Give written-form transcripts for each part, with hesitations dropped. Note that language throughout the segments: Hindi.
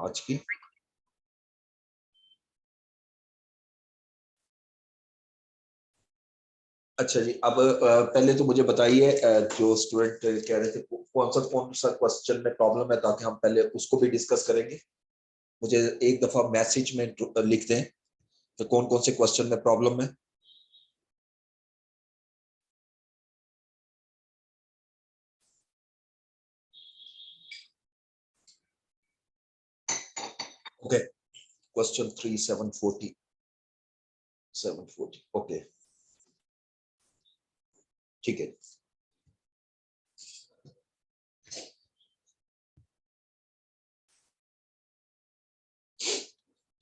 आज की। अच्छा जी, अब पहले तो मुझे बताइए जो स्टूडेंट कह रहे थे कौन सा क्वेश्चन में प्रॉब्लम है, ताकि हम पहले उसको भी डिस्कस करेंगे। मुझे एक दफा मैसेज में लिख दें तो कौन कौन से क्वेश्चन में प्रॉब्लम है। ओके, क्वेश्चन 3 740 ओके, ठीक है।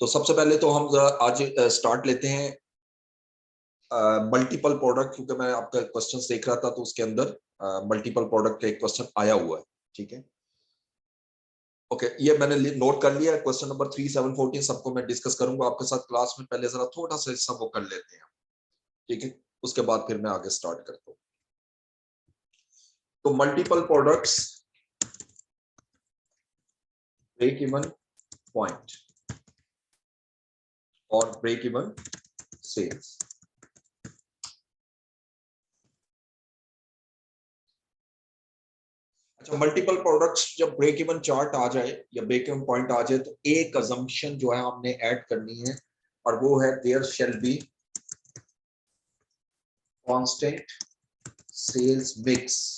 तो सबसे पहले तो हम आज स्टार्ट लेते हैं मल्टीपल प्रोडक्ट, क्योंकि मैं आपका क्वेश्चन देख रहा था तो उसके अंदर मल्टीपल प्रोडक्ट का एक क्वेश्चन आया हुआ है। ठीक है, ओके, ये मैंने नोट कर लिया। क्वेश्चन नंबर 3 714 सबको मैं डिस्कस करूंगा आपके साथ क्लास में। पहले जरा थोड़ा सा हिस्सा वो कर लेते हैं, ठीक है, उसके बाद फिर मैं आगे स्टार्ट करता हूँ। तो multiple products, break even point और ब्रेक इवन सेल्स। अच्छा, मल्टीपल प्रोडक्ट्स जब ब्रेक इवन चार्ट आ जाए या ब्रेक इवन पॉइंट आ जाए तो एक अजम्पशन जो है हमने ऐड करनी है, और वो है there shall be constant sales mix.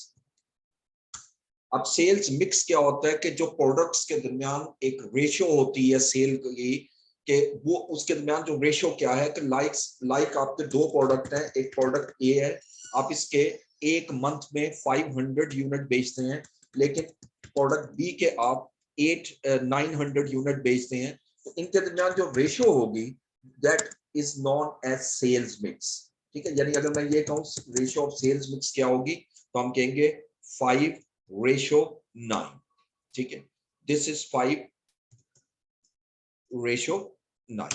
अब सेल्स मिक्स क्या होता है कि जो प्रोडक्ट्स के दरमियान एक रेशियो होती है सेल की, कि वो उसके दरमियान जो रेशियो क्या है कि लाइक आपके दो प्रोडक्ट हैं, एक प्रोडक्ट ए है, आप इसके एक मंथ में 500 यूनिट बेचते हैं, लेकिन प्रोडक्ट बी के आप 900 यूनिट बेचते हैं, तो इनके दरमियान जो रेशियो होगी that is known as sales mix. ठीक है, यानी अगर मैं ये कहूँ रेशियो ऑफ सेल्स मिक्स क्या होगी, तो हम कहेंगे 5:9। ठीक है, दिस इज 5:9,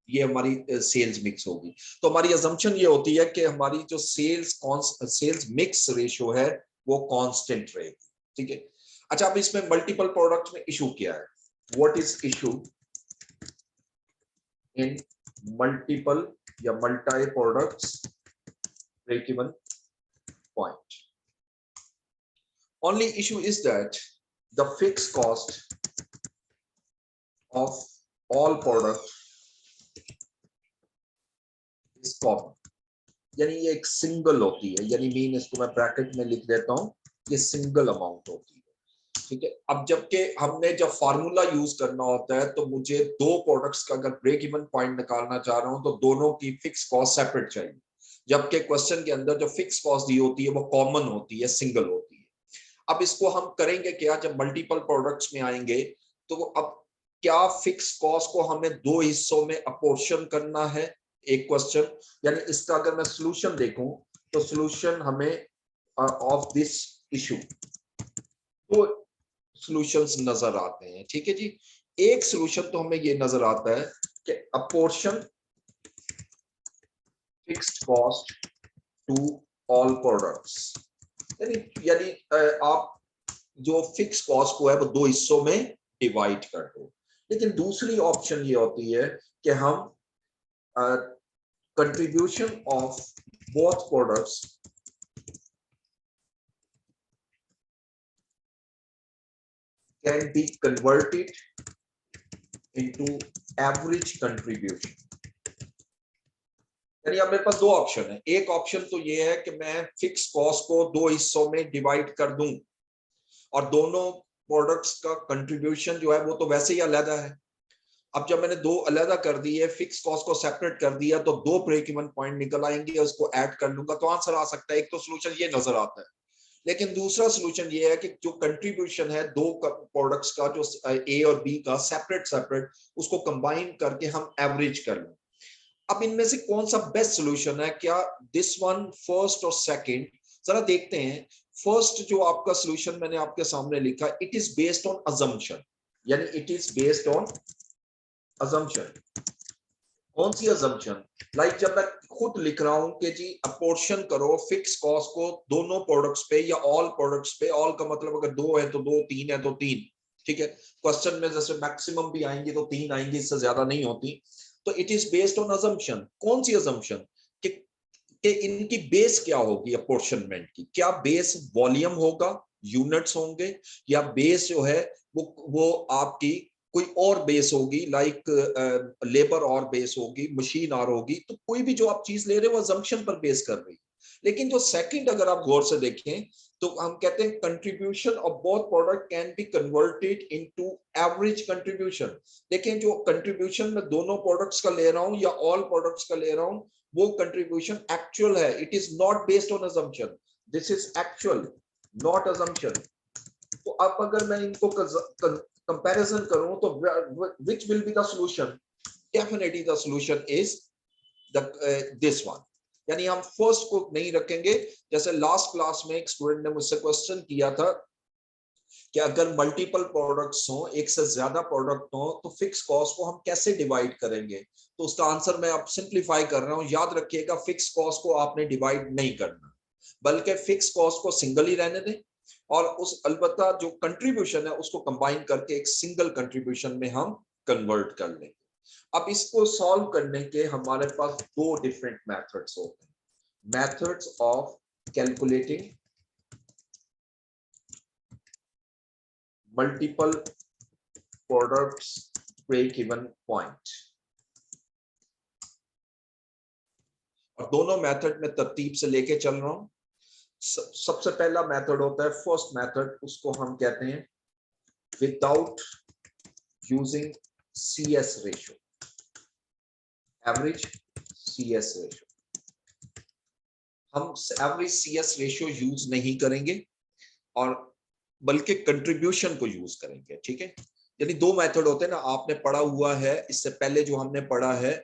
ये हमारी सेल्स मिक्स होगी। तो हमारी अजम्पशन ये होती है कि हमारी जो सेल्स मिक्स रेशियो है वो कांस्टेंट रहेगी। ठीक है, अच्छा, अब इसमें मल्टीपल प्रोडक्ट में इशू क्या है? What is issue in multiple या multi products break even point? Only issue is that the fixed cost of all product is common, यानी ये एक सिंगल होती है, यानी मीन इसको मैं ब्रैकेट में लिख देता हूं, ये सिंगल अमाउंट होती है। ठीक है, अब जबकि हमने जब फार्मूला यूज करना होता है तो मुझे दो प्रोडक्ट्स का अगर ब्रेक इवन पॉइंट निकालना चाह रहा हूं तो दोनों की फिक्स कॉस्ट सेपरेट चाहिए, जबकि क्वेश्चन के अंदर जो फिक्स कॉस्ट दी होती है वो कॉमन होती है, सिंगल होती है। अब इसको हम करेंगे क्या, जब मल्टीपल प्रोडक्ट्स में आएंगे तो अब क्या फिक्स कॉस्ट को हमें दो हिस्सों में अपोर्शन करना है, एक क्वेश्चन। यानी इसका अगर मैं सॉल्यूशन देखूं तो सॉल्यूशन हमें ऑफ दिस इशू तो सॉल्यूशंस नजर आते हैं। ठीक है जी, एक सॉल्यूशन तो हमें ये नजर आता है कि apportion fixed cost to all products, यानी आप जो फिक्स कॉस्ट को है वो दो हिस्सों में डिवाइड कर दो। लेकिन दूसरी ऑप्शन ये होती है कि हम contribution of both products can be converted into average contribution. यानी अब मेरे पास दो ऑप्शन है, एक ऑप्शन तो ये है कि मैं फिक्स कॉस्ट को दो हिस्सों में डिवाइड कर दूं और दोनों प्रोडक्ट्स का कंट्रीब्यूशन जो है वो तो वैसे ही अलग है। अब जब मैंने दो अलग कर दिए, फिक्स कॉस्ट को सेपरेट कर दिया, तो दो ब्रेक इवन पॉइंट निकल आएंगे, उसको ऐड कर लूंगा तो आंसर आ सकता है। एक तो सोल्यूशन ये नजर आता है, लेकिन दूसरा सोल्यूशन ये है कि जो कंट्रीब्यूशन है दो प्रोडक्ट्स का, जो ए और बी का सेपरेट सेपरेट, उसको कंबाइन करके हम एवरेज कर लें। अब इनमें से कौन सा बेस्ट सोल्यूशन है, क्या दिस वन फर्स्ट और सेकंड? जरा देखते हैं। फर्स्ट जो आपका सोल्यूशन मैंने आपके सामने लिखा, it is based on assumption, यानी it is based on assumption. कौन सी अजम्पशन? लाइक जब मैं खुद लिख रहा हूं कि जी अपोर्शन करो फिक्स कॉस्ट को दोनों प्रोडक्ट्स पे या ऑल प्रोडक्ट्स पे, ऑल का मतलब अगर दो है तो दो, तीन है तो तीन। ठीक है, क्वेश्चन में जैसे मैक्सिमम भी आएंगी तो 3 आएंगी, इससे ज्यादा नहीं होती। तो it is based on assumption. कौन सी अजम्पशन? कि इनकी बेस क्या होगी अपोर्शनमेंट की, क्या बेस वॉल्यूम होगा, यूनिट्स होंगे, या बेस जो है वो आपकी कोई और बेस होगी, लाइक लेबर और बेस होगी, मशीन और होगी। तो कोई भी जो आप चीज ले रहे हो वो अजम्पशन पर बेस कर रही है। लेकिन जो सेकंड अगर आप गौर से देखें तो हम कहते हैं contribution of both product can be converted into average contribution. देखें, जो कंट्रीब्यूशन में दोनों प्रोडक्ट्स का ले रहा हूं या ऑल प्रोडक्ट्स का ले रहा हूं, वो कंट्रीब्यूशन एक्चुअल है। It is not based on assumption, this is actual, not assumption. तो अब अगर मैं इनको कंपैरिजन करूं तो which will be the solution? Definitely the solution is this one. यानी हम फर्स्ट को नहीं रखेंगे। जैसे लास्ट क्लास में एक स्टूडेंट ने मुझसे क्वेश्चन किया था कि अगर मल्टीपल प्रोडक्ट्स हो, एक से ज्यादा प्रोडक्ट हो, तो फिक्स कॉस्ट को हम कैसे डिवाइड करेंगे? तो उसका आंसर मैं अब सिंप्लीफाई कर रहा हूं। याद रखिएगा, फिक्स कॉस्ट को आपने डिवाइड नहीं करना, बल्कि फिक्स कॉस्ट को सिंगल ही रहने दें, और उस अलबत्ता जो कंट्रीब्यूशन है उसको कंबाइन करके एक सिंगल कंट्रीब्यूशन में हम कन्वर्ट कर लेंगे। अब इसको सॉल्व करने के हमारे पास दो डिफरेंट मेथड्स होते हैं। Methods of calculating multiple products break even point. और दोनों मेथड में तरतीब से लेके चल रहा हूं। सबसे पहला मेथड होता है फर्स्ट मेथड, उसको हम कहते हैं without using CS ratio, average CS ratio. हम एवरेज CS रेशियो यूज नहीं करेंगे और बल्कि कंट्रीब्यूशन को यूज करेंगे। ठीक है, यानी दो मेथड होते हैं ना, आपने पढ़ा हुआ है इससे पहले जो हमने पढ़ा है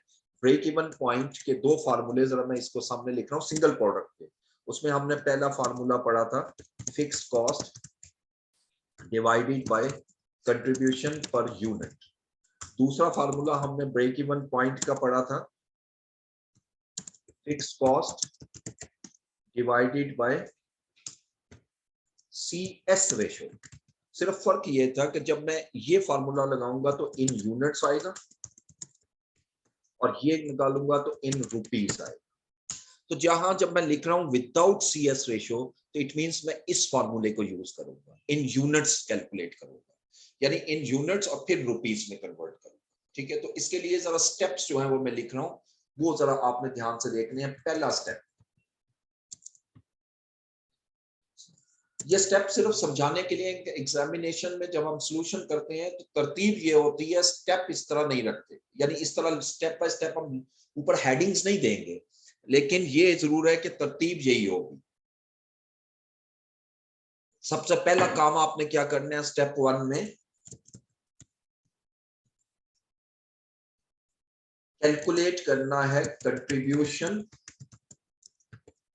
ब्रेक इवन पॉइंट के दो फार्मूले, जरा मैं इसको सामने लिख रहा हूं सिंगल प्रोडक्ट के। उसमें हमने पहला फार्मूला पढ़ा था fixed cost divided by contribution per unit. दूसरा फार्मूला हमने ब्रेक इवन पॉइंट का पढ़ा था fixed cost divided bye CS ratio. सिर्फ फर्क ये था कि जब मैं ये फार्मूला लगाऊंगा तो इन यूनिट्स आएगा, और ये निकालूंगा तो इन रुपीस आएगा। तो जहां जब मैं लिख रहा हूं विदाउट CS रेशियो, तो इट मींस मैं इस फार्मूले को यूज करूंगा, इन यूनिट्स कैलकुलेट करूंगा, यानी इन यूनिट्स और फिर रुपीस में कन्वर्ट करूंगा। ठीक है, तो इसके लिए जरा स्टेप्स जो है वो मैं लिख रहा हूं, वो जरा आपने ध्यान से देखने हैं। पहला स्टेप, ये स्टेप सिर्फ समझाने के लिए, एग्जामिनेशन में जब हम सॉल्यूशन करते हैं तो तरतीब ये होती है, स्टेप इस तरह नहीं रखते, यानी इस तरह स्टेप बाय स्टेप हम ऊपर हेडिंग्स नहीं देंगे, लेकिन ये जरूर है कि तरतीब यही होगी। सबसे पहला काम आपने क्या करना है स्टेप 1 में, कैलकुलेट करना है कंट्रीब्यूशन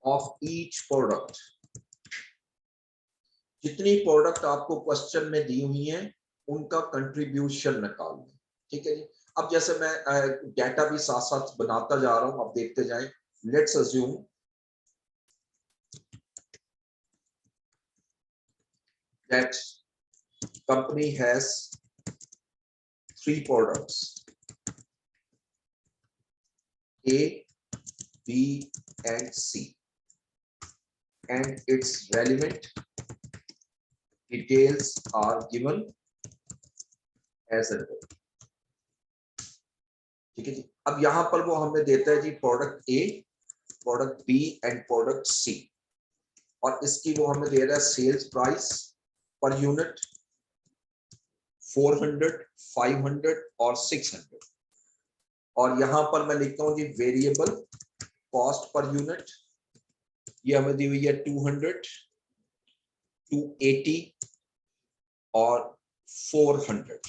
ऑफ ईच प्रोडक्ट। जितनी प्रोडक्ट आपको क्वेश्चन में दी हुई हैं उनका कंट्रीब्यूशन निकालना। ठीक है जी। अब जैसे मैं डाटा भी साथ साथ बनाता जा रहा हूं, आप देखते जाएं। Let's assume that company has 3 products A, B and C, and its relevant details are given as a whole। ठीक है जी। अब यहां पर वो हमें देता है जी product A, product B and product C, और इसकी वो हमें दे रहा है सेल्स प्राइस पर यूनिट 400, 500 और 600, और यहां पर मैं लिखता हूं जी वेरिएबल कॉस्ट पर यूनिट, ये हमें दी हुई है 200, 280 और 400,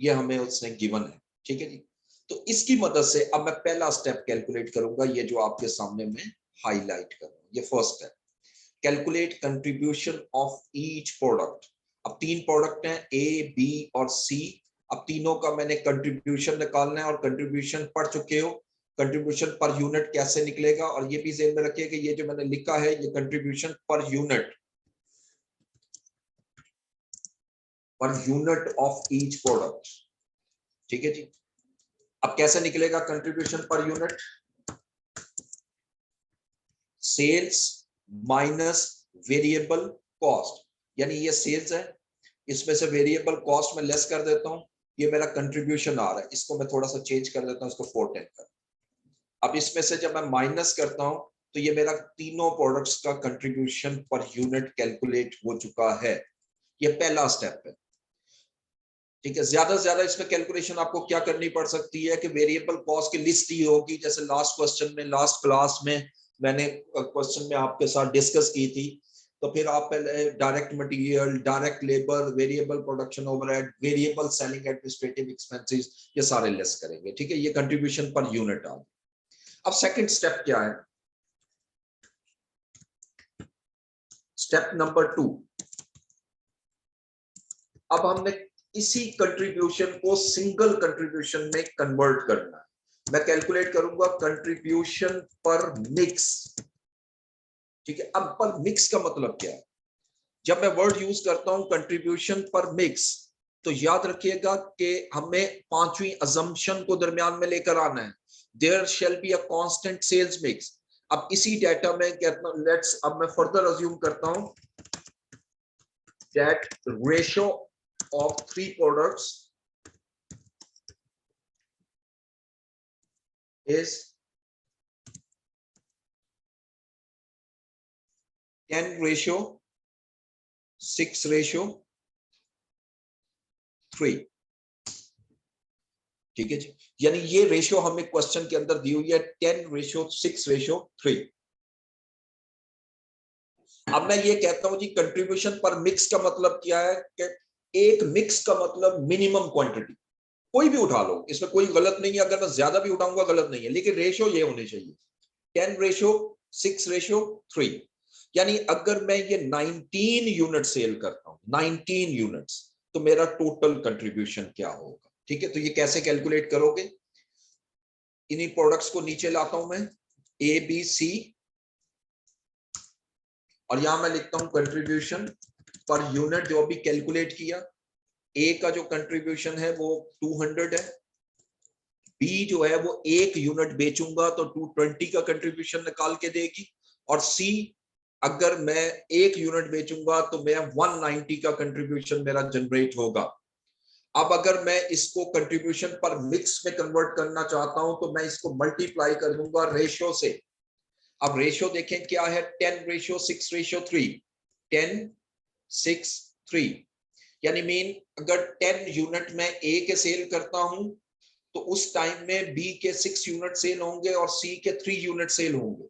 ये हमें उसने गिवन है। ठीक है जी। तो इसकी मदद से अब मैं पहला स्टेप कैलकुलेट करूंगा, ये जो आपके सामने में हाईलाइट कर रहा हूं, ये first step, calculate contribution of each product. अब 3 प्रोडक्ट हैं A, B और C। अब तीनों का मैंने कंट्रीब्यूशन निकालना है, और कंट्रीब्यूशन पढ़ चुके हो, कंट्रीब्यूशन पर यूनिट कैसे निकलेगा। और ये भी ध्यान में रखिए कि ये जो मैंने लिखा है ये contribution per unit, per unit of each product. ठीक है जी। अब कैसे निकलेगा contribution per unit? Sales minus variable cost, यानी ये सेल्स है, इसमें से वेरिएबल कॉस्ट में लेस कर देता हूं, ये मेरा कंट्रीब्यूशन आ रहा है, इसको मैं थोड़ा सा चेंज कर देता हूं, इसको 410 कर। अब इसमें से जब मैं माइनस करता हूं तो ये मेरा तीनों प्रोडक्ट्स का कंट्रीब्यूशन पर यूनिट कैलकुलेट हो चुका है। ये पहला स्टेप है। ठीक है, ज्यादा से ज्यादा इसमें कैलकुलेशन आपको क्या करनी पड़ सकती है कि वेरिएबल कॉस्ट की लिस्ट ही होगी, जैसे लास्ट क्वेश्चन में, लास्ट क्लास में मैंने क्वेश्चन में आपके साथ डिस्कस की थी। तो फिर आप पहले direct material, direct labour, variable production overhead, variable selling administrative expenses, ये सारे लेस करेंगे। ठीक है, ये कंट्रीब्यूशन पर यूनिट आ गया। अब सेकंड स्टेप क्या है? Step number 2। अब हमने इसी कंट्रीब्यूशन को सिंगल कंट्रीब्यूशन में कन्वर्ट करना है। मैं कैलकुलेट करूंगा कंट्रीब्यूशन पर मिक्स। ठीक है, अब पर मिक्स का मतलब क्या है? जब मैं वर्ड यूज करता हूं कंट्रीब्यूशन पर मिक्स, तो याद रखिएगा कि हमें पांचवी अजम्पशन को दरमियान में लेकर आना है। There shall be a constant sales mix. अब इसी डेटा में कहता हूं, लेट्स, अब मैं फर्दर अज्यूम करता हूं that ratio of 3 products is 10:6:3। ठीक है जी, यानी ये रेशियो हमें क्वेश्चन के अंदर दी हुई है 10:6:3। अब मैं ये कहता हूं जी कंट्रीब्यूशन पर मिक्स का मतलब क्या है कि एक मिक्स का मतलब मिनिमम क्वांटिटी, कोई भी उठा लो, इसमें कोई गलत नहीं है, अगर मैं ज्यादा भी उठाऊंगा गलत नहीं है, लेकिन रेशियो ये होने चाहिए 10:6:3। यानी अगर मैं ये 19 यूनिट सेल करता हूं, 19 यूनिट्स, तो मेरा टोटल कंट्रीब्यूशन क्या होगा? ठीक है, तो ये कैसे कैलकुलेट करोगे? इन्हीं प्रोडक्ट्स को नीचे लाता हूं मैं, ए बी सी, और यहां मैं लिखता हूं कंट्रीब्यूशन पर यूनिट जो अभी कैलकुलेट किया। ए का जो कंट्रीब्यूशन है वो 200 है, बी जो है वो 1 यूनिट बेचूंगा तो 220 का कंट्रीब्यूशन निकाल के देगी, और सी अगर मैं 1 यूनिट बेचूंगा तो मैं 190 का कंट्रीब्यूशन मेरा जनरेट होगा। अब अगर मैं इसको कंट्रीब्यूशन पर मिक्स में कन्वर्ट करना चाहता हूं तो मैं इसको मल्टीप्लाई कर दूंगा रेशियो से। अब रेशियो देखें क्या है, 10:6:3। 10:6:3 यानी मीन अगर 10 यूनिट में ए के सेल करता हूं तो उस टाइम में बी के 6 यूनिट सेल होंगे और सी के 3 यूनिट सेल होंगे।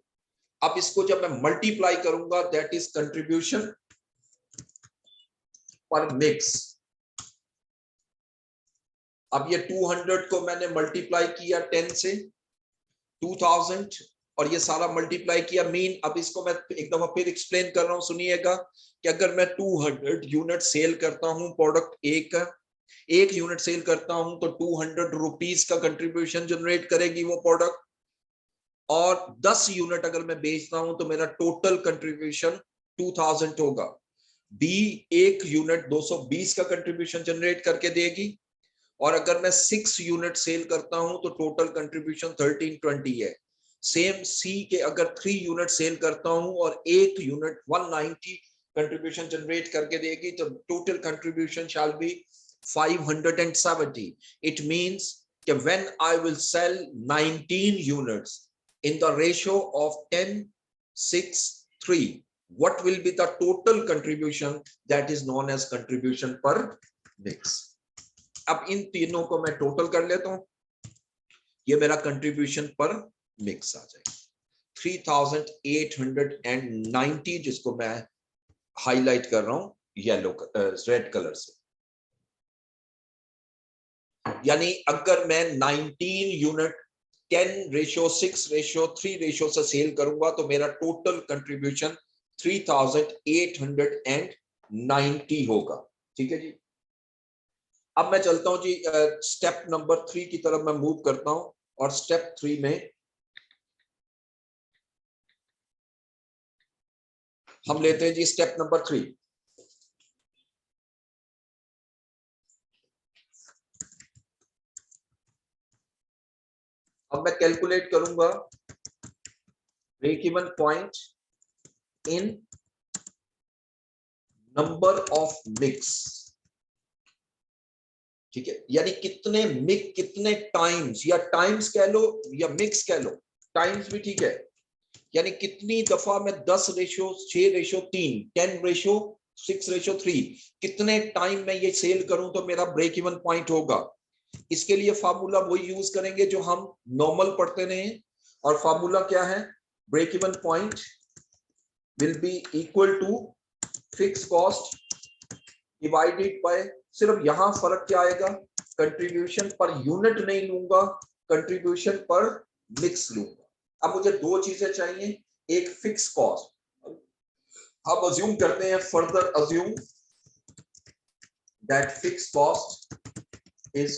अब इसको जब मैं मल्टीप्लाई करूंगा, that is contribution per mix. अब ये 200 को मैंने मल्टीप्लाई किया 10 से, 2000, और ये सारा मल्टीप्लाई किया मीन। अब इसको मैं एक दफा फिर एक्सप्लेन कर रहा हूं, सुनिएगा कि अगर मैं 200 यूनिट सेल करता हूं प्रोडक्ट ए का, 1 यूनिट सेल करता हूं तो 200 रुपीज का कंट्रीब्यूशन जनरेट करेगी वो प्रोडक्ट, और 10 यूनिट अगर मैं बेचता हूं तो मेरा टोटल कंट्रीब्यूशन 2000 होगा। बी 1 यूनिट 220 का कंट्रीब्यूशन जनरेट करके देगी, और अगर मैं 6 यूनिट सेल करता हूं तो टोटल कंट्रीब्यूशन 1320 है। सेम सी के अगर 3 यूनिट सेल करता हूं और 1 यूनिट 190 कंट्रीब्यूशन जनरेट करके देगी तो total contribution shall be 570। It means कि when I will sell 19 units in the ratio of 10:6:3, what will be the total contribution? That is known as contribution per mix. अब इन तीनों को मैं टोटल कर लेता हूं, ये मेरा कंट्रीब्यूशन पर मिक्स आ जाएगा 3890, जिसको मैं हाईलाइट कर रहा हूं येलो रेड कलर से। यानी अगर मैं 19 यूनिट 10:6:3 रेशियो से सेल करूंगा तो मेरा टोटल कंट्रीब्यूशन 3890 होगा। ठीक है जी। अब मैं चलता हूं जी स्टेप नंबर 3 की तरफ मैं मूव करता हूं, और स्टेप 3 में हम लेते हैं जी स्टेप नंबर 3। अब मैं कैलकुलेट करूंगा break even point in number of mix, ठीक है, यानी कितने टाइम्स, या टाइम्स कह लो या मिक्स कह लो, टाइम्स भी ठीक है, यानी कितनी दफा मैं 10:6:3 10:6:3 कितने टाइम में ये सेल करूं तो मेरा ब्रेक इवन पॉइंट होगा। इसके लिए फार्मूला वही यूज करेंगे जो हम नॉर्मल पढ़ते रहे, और फार्मूला क्या है, break even point will be equal to fix cost divided by, सिर्फ यहां फर्क क्या आएगा, कंट्रीब्यूशन पर यूनिट नहीं लूंगा, कंट्रीब्यूशन पर मिक्स लूंगा। अब मुझे दो चीजें चाहिए, एक फिक्स कॉस्ट, अब अज्यूम करते हैं, further assume that fix cost is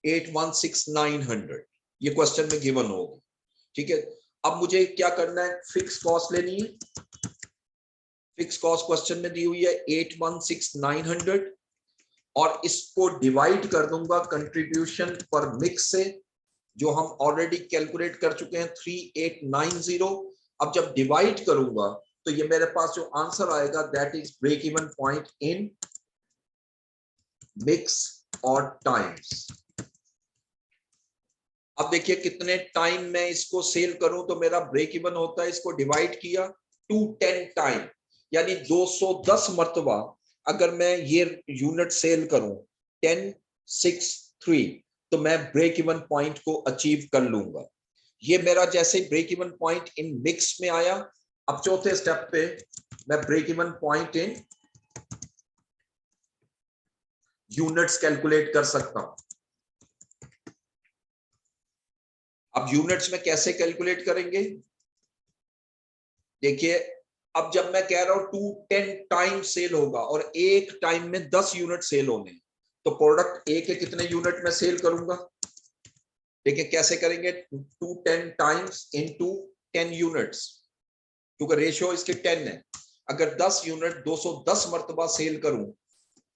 ₹816,900, ये क्वेश्चन में गिवन होगा, ठीक है। अब मुझे क्या करना है, फिक्स कॉस्ट लेनी है, फिक्स कॉस्ट क्वेश्चन में दी हुई है 816,900, और इसको डिवाइड कर दूंगा कंट्रीब्यूशन पर मिक्स से, जो हम ऑलरेडी कैलकुलेट कर चुके हैं 3890। अब जब डिवाइड करूंगा तो ये मेरे पास जो आंसर आएगा that is break even point in mix और टाइम्स। अब देखिए कितने टाइम में इसको सेल करूं तो मेरा ब्रेक इवन होता है, इसको डिवाइड किया 210 टाइम, यानी 210 मर्तबा अगर मैं ये यूनिट सेल करूं 1063 तो मैं ब्रेक इवन पॉइंट को अचीव कर लूंगा। ये मेरा जैसे break even point in mix में आया, अब चौथे स्टेप पे मैं break even point in units calculate कर सकता हूं। अब यूनिट्स में कैसे कैलकुलेट करेंगे, देखिए अब जब मैं कह रहा हूं 210 टाइम सेल होगा और एक टाइम में 10 यूनिट सेल होने, तो प्रोडक्ट ए के कितने यूनिट में सेल करूंगा, देखिए कैसे करेंगे, 210 टाइम्स इनटू 10 यूनिट्स, क्योंकि रेशियो इसके 10 है, अगर 10 यूनिट 210 मर्तबा सेल करूं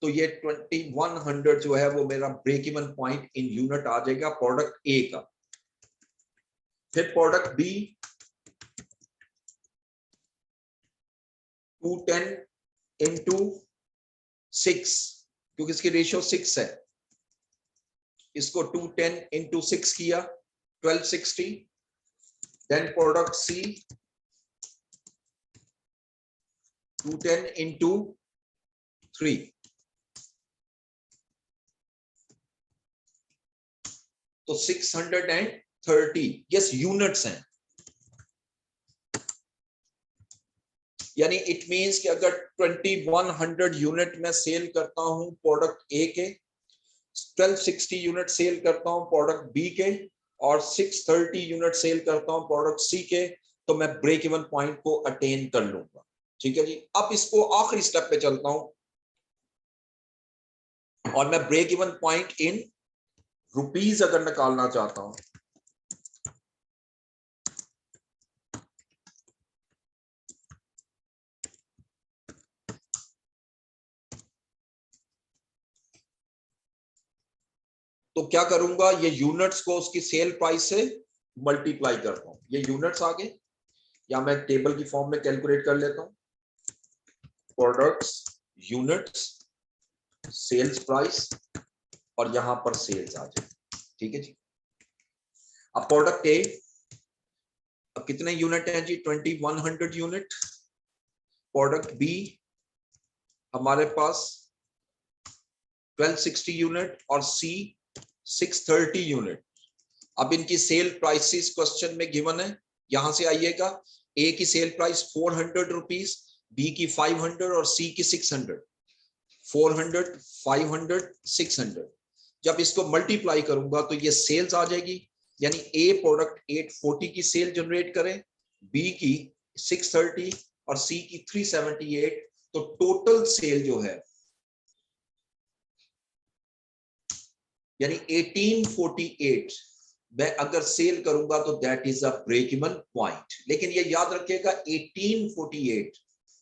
तो ये 2100 जो है वो मेरा break even point in unit आ जाएगा प्रोडक्ट ए का। फिर प्रोडक्ट बी 210 इंटू 6, क्योंकि इसकी रेशियो 6 है, इसको 210 इंटू 6 किया 1260। देन प्रोडक्ट सी 210 इंटू 3, तो 630, यस यूनिट्स हैं, यानी इट मींस कि अगर 2100 यूनिट में सेल करता हूं प्रोडक्ट ए के, 1260 यूनिट सेल करता हूं प्रोडक्ट बी के, और 630 यूनिट सेल करता हूं प्रोडक्ट सी के, तो मैं ब्रेक इवन पॉइंट को अटेन कर लूंगा, ठीक है जी। अब इसको आखिरी स्टेप पे चलता हूं और मैं break even point in rupees अगर निकालना चाहता हूं, तो क्या करूंगा, ये यूनिट्स को उसकी सेल प्राइस से मल्टीप्लाई करता हूं, ये यूनिट्स आ गए, या मैं टेबल की फॉर्म में कैलकुलेट कर लेता हूं, प्रोडक्ट्स यूनिट्स सेल्स प्राइस, और यहां पर सेल्स आ जाए, ठीक है जी। अब प्रोडक्ट ए, अब कितने यूनिट हैं जी, 2100 यूनिट, प्रोडक्ट बी हमारे पास 1260 यूनिट, और सी 630 यूनिट। अब इनकी सेल प्राइसेस क्वेश्चन में गिवन है, यहां से आइएगा, ए की सेल प्राइस 400 रुपीज, बी की 500 और सी की 600, 400 500 600। जब इसको मल्टीप्लाई करूंगा तो ये सेल्स आ जाएगी, यानी ए प्रोडक्ट 840 की सेल जनरेट करें, बी की 630 और सी की 378, तो टोटल सेल जो है यानी 1848 मैं अगर सेल करूंगा तो that is a break even point. लेकिन ये याद रखिएगा 1848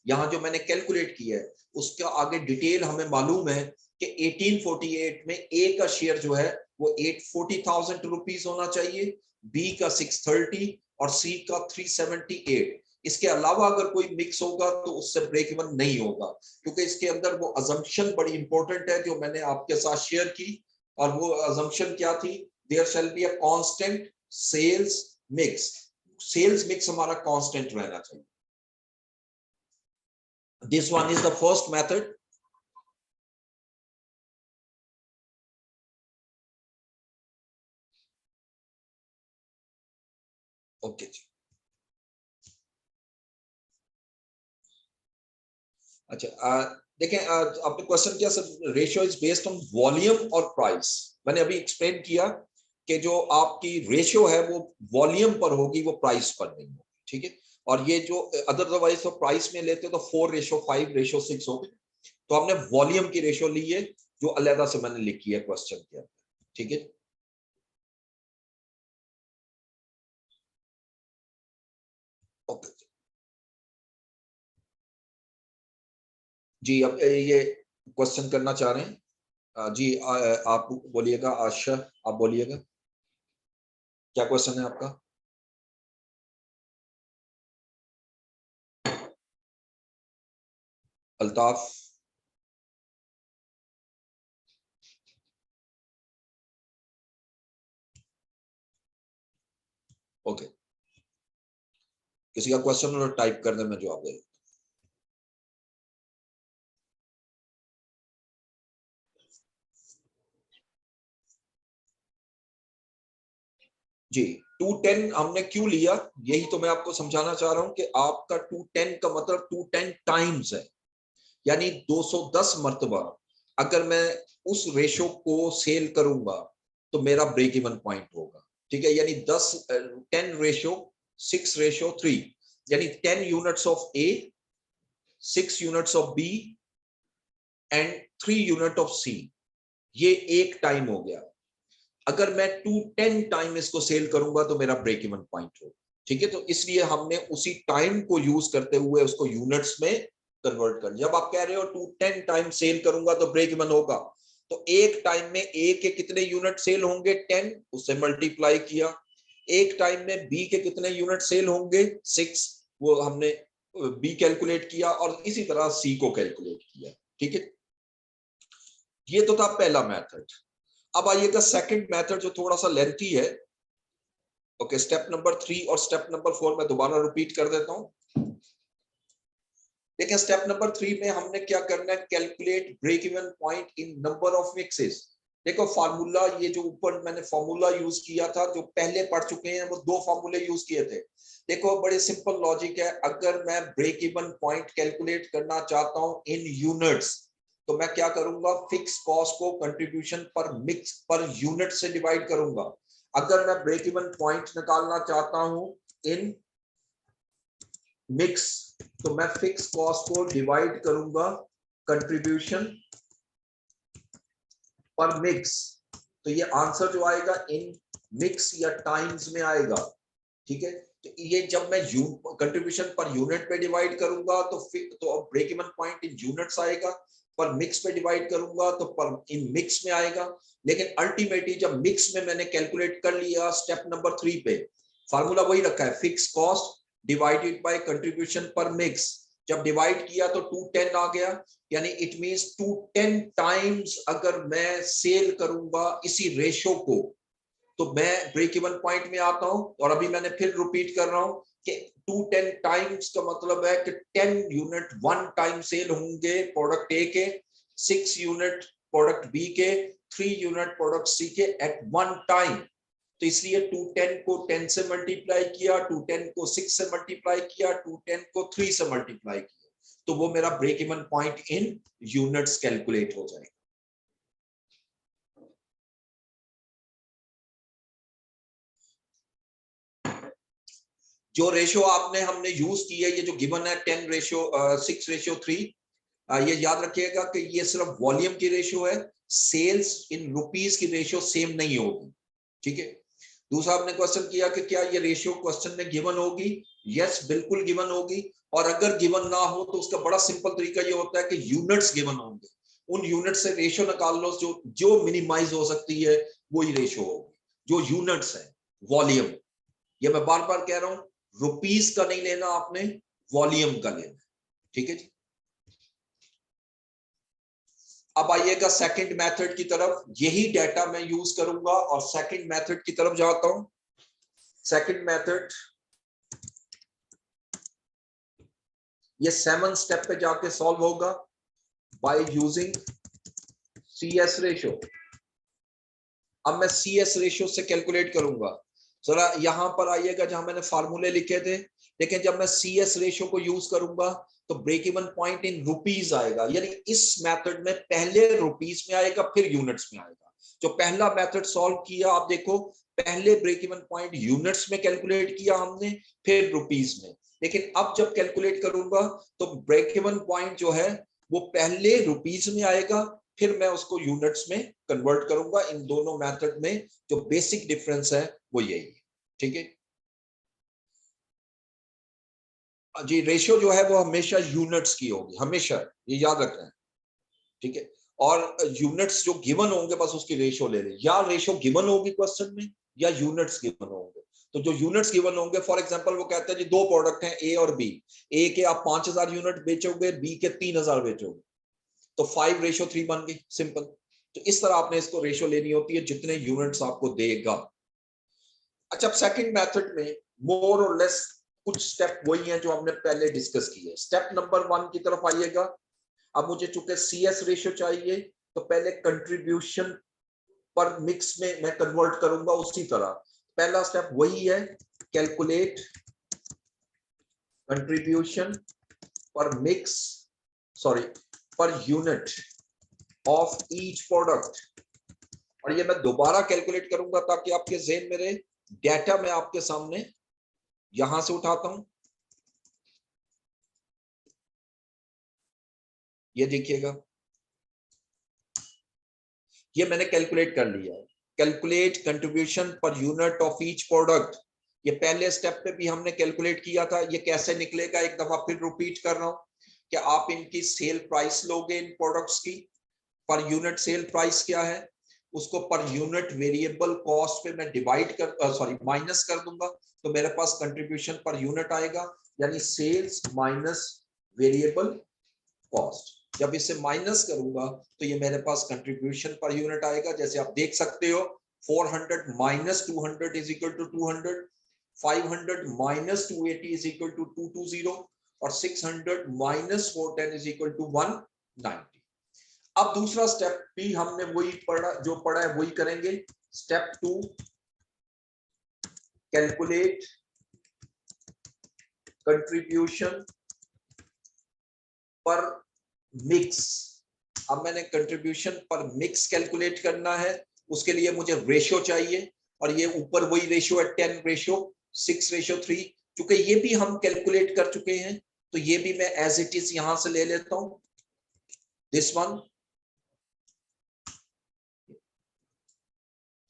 यहाँ जो मैंने कैलकुलेट किया है उसका आगे डिटेल हमें मालूम है कि 1848 में ए का शेयर जो है वो 840,000 रुपीज होना चाहिए, बी का 630 और सी का 378। इसके अलावा अगर कोई मिक्स होगा तो उससे ब्रेक इवन नहीं होगा, क्योंकि इसके अंदर वो अजम्पशन बड़ी इंपॉर्टेंट है जो मैंने आपके साथ शेयर की। और वो अजम्पशन क्या थी? There shall be a constant sales mix. Sales mix हमारा कांस्टेंट रहना चाहिए। This one is the first method. Okay जी, अच्छा देखें, आपने क्वेश्चन किया sir ratio is based on volume और प्राइस। मैंने अभी एक्सप्लेन किया कि जो आपकी रेशियो है वो वॉल्यूम पर होगी, वो प्राइस पर नहीं होगी, ठीक है। और ये जो अदरवाइज तो प्राइस में लेते तो 4:5:6 हो गए, तो हमने वॉल्यूम की रेशियो ली है जो अलग से मैंने लिखी है क्वेश्चन के अंदर, ठीक है। ओके जी, अब ये क्वेश्चन करना चाह रहे हैं जी, आप बोलिएगा। आशा, आप बोलिएगा क्या क्वेश्चन है आपका? अल्ताफ, ओके, किसी का क्वेश्चन टाइप कर दे, मैं जवाब दे। जी, 210 हमने क्यों लिया, यही तो मैं आपको समझाना चाह रहा हूं कि आपका 210 का मतलब 210 टाइम्स है, यानी 210 मर्तबा अगर मैं उस रेशो को सेल करूंगा तो मेरा ब्रेक इवन पॉइंट होगा, ठीक है। यानी 10 रेशो 6 रेशो 3, यानी 10 units of A, 6 units of B and 3 unit of C, ये एक टाइम हो गया। अगर मैं 210 टाइम इसको सेल करूंगा तो मेरा ब्रेक इवन पॉइंट होगा, ठीक है। तो इसलिए हमने उसी टाइम को यूज करते हुए उसको यूनिट्स में कन्वर्ट कर। जब आप कह रहे हो 210 टाइम सेल करूंगा तो ब्रेक इवन होगा, तो एक टाइम में ए के कितने यूनिट सेल होंगे? 10, उससे मल्टीप्लाई किया। एक टाइम में बी के कितने यूनिट सेल होंगे? 6, वो हमने बी कैलकुलेट किया और इसी तरह सी को कैलकुलेट किया, ठीक है। ये तो था पहला मेथड। अब आइएगा सेकंड मेथड जो थोड़ा सा लेंथी है। ओके, स्टेप नंबर 3 और स्टेप नंबर 4 मैं दोबारा रिपीट कर देता हूं। देखिए, स्टेप नंबर 3 में हमने क्या करना है, calculate break even point in number of mixes. देखो फार्मूला, ये जो ऊपर मैंने फार्मूला यूज किया था, जो पहले पढ़ चुके हैं वो 2 फार्मूले यूज किए थे। देखो बड़े सिंपल लॉजिक है, अगर मैं ब्रेक इवन पॉइंट कैलकुलेट करना चाहता हूं इन यूनिट्स, तो मैं क्या करूंगा, फिक्स कॉस्ट को contribution per mix per unit से डिवाइड करूंगा। अगर मैं ब्रेक इवन पॉइंट निकालना चाहता हूं इन मिक्स, तो मैं फिक्स कॉस्ट को डिवाइड करूंगा कंट्रीब्यूशन पर मिक्स। तो ये आंसर जो आएगा इन मिक्स या टाइम्स में आएगा, ठीक है। तो ये जब मैं कंट्रीब्यूशन पर यूनिट पे डिवाइड करूंगा तो break even point in units आएगा, पर मिक्स पे डिवाइड करूंगा तो पर इन मिक्स में आएगा। लेकिन अल्टीमेटली जब मिक्स में मैंने कैलकुलेट कर लिया स्टेप नंबर 3 पे, फार्मूला वही रखा है, fix cost divided by contribution per mix. जब डिवाइड किया तो 210 आ गया, यानी इट मींस 210 टाइम्स अगर मैं सेल करूंगा इसी रेशो को तो मैं ब्रेक इवन पॉइंट में आता हूं। और अभी मैंने फिर रिपीट कर रहा हूं कि 210 टाइम्स का मतलब है कि 10 यूनिट वन टाइम सेल होंगे प्रोडक्ट ए के, 6 यूनिट प्रोडक्ट बी के, 3 यूनिट प्रोडक्ट सी के एट वन टाइम। तो इसलिए 210 को 10 से मल्टीप्लाई किया, 210 को 6 से मल्टीप्लाई किया, 210 को 3 से मल्टीप्लाई किया, तो वो मेरा break even point in units calculate हो जाएगा। जो रेशियो आपने हमने यूज की है, ये जो गिवन है 10:6:3, ये याद रखिएगा कि ये सिर्फ वॉल्यूम की रेशियो है, सेल्स इन रुपीस की रेशियो सेम नहीं होगी, ठीक है। दूसरा आपने क्वेश्चन किया कि क्या ये रेशियो क्वेश्चन में गिवन होगी? यस, बिल्कुल गिवन होगी। और अगर गिवन ना हो तो उसका बड़ा सिंपल तरीका ये होता है कि यूनिट्स गिवन होंगे, उन यूनिट से रेशियो निकाल लो, जो जो मिनिमाइज हो सकती है वही रेशियो होगी। जो यूनिट्स है, वॉल्यूम, ये मैं बार बार कह रहा हूं, रुपीस का नहीं लेना आपने, वॉल्यूम का लेना। ठीक है जी। अब आइएगा सेकंड मेथड की तरफ, यही डेटा मैं यूज करूंगा और सेकंड मेथड की तरफ जाता हूं। सेकंड मेथड ये 7 स्टेप पे जाके सॉल्व होगा बाय यूजिंग CS रेशियो। अब मैं CS रेशियो से कैलकुलेट करूंगा। जरा यहां पर आइएगा जहां मैंने फार्मूले लिखे थे, लेकिन जब मैं CS रेशियो को यूज करूंगा तो break even point in rupees आएगा, यानी इस मेथड में पहले रुपीज में आएगा फिर यूनिट्स में आएगा। जो पहला मेथड सॉल्व किया आप देखो, पहले ब्रेक इवन पॉइंट यूनिट्स में कैलकुलेट किया हमने, फिर रुपीज में। लेकिन अब जब कैलकुलेट करूंगा तो ब्रेक इवन पॉइंट जो है वो पहले रुपीज में आएगा, फिर मैं उसको यूनिट्स में कन्वर्ट करूंगा। इन दोनों मेथड में जो बेसिक डिफरेंस है वो यही है। ठीक है जी। रेशियो जो है वो हमेशा यूनिट्स की होगी, हमेशा, ये याद रखना है। ठीक है, और यूनिट्स जो गिवन होंगे बस उसकी रेशियो ले लें, या रेशियो गिवन होगी क्वेश्चन में या यूनिट्स गिवन होंगे। तो जो यूनिट्स गिवन होंगे, फॉर एग्जांपल वो कहते हैं जी 2 प्रोडक्ट हैं ए और बी, ए के आप 5000 यूनिट बेचोगे, बी के 3000 बेचोगे, तो 5:3 बन गई, सिंपल। तो इस तरह आपने इसको रेशियो लेनी होती है जितने यूनिट्स आपको देगा। अच्छा, सेकंड मेथड में मोर और लेस कुछ स्टेप वही हैं जो हमने पहले डिस्कस किए। स्टेप नंबर 1 की तरफ आइएगा। अब मुझे चूंकि CS रेशियो चाहिए तो पहले कंट्रीब्यूशन पर मिक्स में मैं कन्वर्ट करूंगा उसी तरह। पहला स्टेप वही है, calculate contribution per mix, sorry, per unit of each product. और ये मैं दोबारा कैलकुलेट करूंगा ताकि आपके ज़हन में रहे। डेटा मैं आपके सामने यहां से उठाता हूं, ये देखिएगा, ये मैंने कैलकुलेट कर लिया है। Calculate contribution per unit of each product, ये पहले स्टेप पे भी हमने कैलकुलेट किया था। ये कैसे निकलेगा, एक दफा फिर रिपीट कर रहा हूं कि आप इनकी सेल प्राइस लोगे, इन प्रोडक्ट्स की पर यूनिट सेल प्राइस क्या है, उसको पर यूनिट वेरिएबल कॉस्ट पे मैं डिवाइड कर, सॉरी, माइनस कर दूंगा, तो मेरे पास कंट्रीब्यूशन पर यूनिट आएगा, यानी सेल्स माइनस वेरिएबल कॉस्ट। जब इसे माइनस करूंगा तो ये मेरे पास कंट्रीब्यूशन पर यूनिट आएगा। जैसे आप देख सकते हो, 400 minus 200 is equal to 200, 500 minus 280 is equal to 220, और 600 माइनस 410 इज इक्वल टू 190। अब दूसरा स्टेप भी हमने वही पढ़ा, जो पढ़ा है वही करेंगे। Step 2, calculate contribution per mix. अब मैंने कंट्रीब्यूशन पर मिक्स कैलकुलेट करना है, उसके लिए मुझे रेशियो चाहिए, और ये ऊपर वही रेशियो है 10:6:3। क्योंकि ये भी हम कैलकुलेट कर चुके हैं तो ये भी मैं एज इट इज यहां से ले लेता हूं, दिस वन।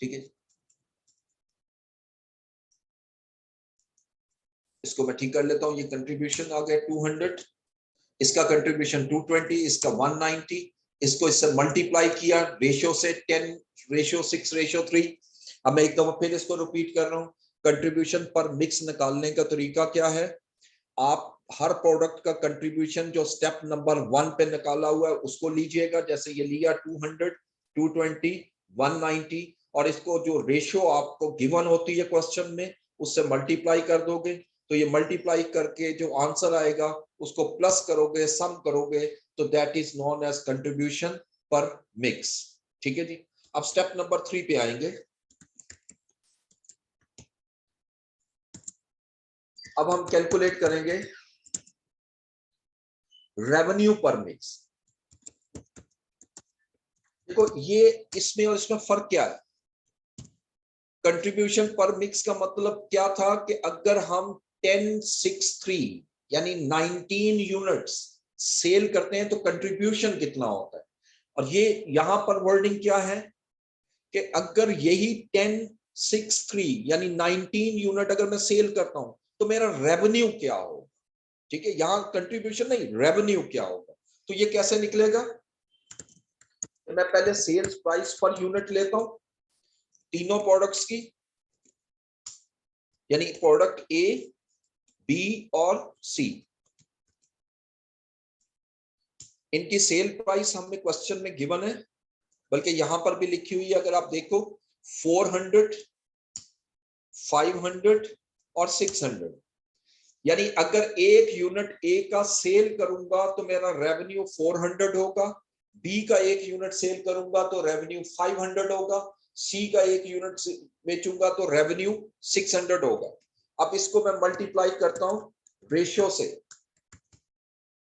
ठीक है, इसको मैं ठीक कर लेता हूं। ये कंट्रीब्यूशन आ गया 200, इसका कंट्रीब्यूशन 220, इसका 190, इसको इससे मल्टीप्लाई किया रेशियो से 10:6:3। अब मैं एक दफा फिर इसको रिपीट कर रहा हूं। कंट्रीब्यूशन पर मिक्स निकालने का तरीका क्या है, आप हर प्रोडक्ट का कंट्रीब्यूशन जो स्टेप नंबर 1 पे निकाला हुआ है उसको लीजिएगा। जैसे ये लिया 200, 220, 190, और इसको जो रेशियो आपको गिवन होती है क्वेश्चन में उससे मल्टीप्लाई कर दोगे, तो ये मल्टीप्लाई करके जो आंसर आएगा उसको प्लस करोगे, सम करोगे, तो that is known as contribution per mix. ठीक है जी। अब स्टेप नंबर 3 पे आएंगे। अब हम कैलकुलेट करेंगे रेवेन्यू पर मिक्स। देखो ये इसमें और इसमें फर्क क्या है। कंट्रीब्यूशन पर मिक्स का मतलब क्या था कि अगर हम 1063 यानी 19 यूनिट्स सेल करते हैं तो कंट्रीब्यूशन कितना होता है, और ये यहां पर वर्डिंग क्या है कि अगर यही 1063 यानी 19 यूनिट अगर मैं सेल करता हूं तो मेरा रेवेन्यू क्या होगा। ठीक है, यहां कंट्रीब्यूशन नहीं, रेवेन्यू क्या होगा। तो ये कैसे निकलेगा, तो मैं पहले सेल्स प्राइस पर यूनिट लेता हूं तीनों प्रोडक्ट्स की, यानी प्रोडक्ट ए, बी और सी, इनकी सेल प्राइस हमें क्वेश्चन में गिवन है, बल्कि यहां पर भी लिखी हुई है, अगर आप देखो 400, 500 और 600, यानी अगर एक यूनिट ए का सेल करूंगा तो मेरा रेवेन्यू 400 होगा, बी का एक यूनिट सेल करूंगा तो रेवेन्यू 500 होगा, सी का एक यूनिट बेचूंगा तो रेवेन्यू 600 होगा। अब इसको मैं मल्टीप्लाई करता हूं रेशियो से,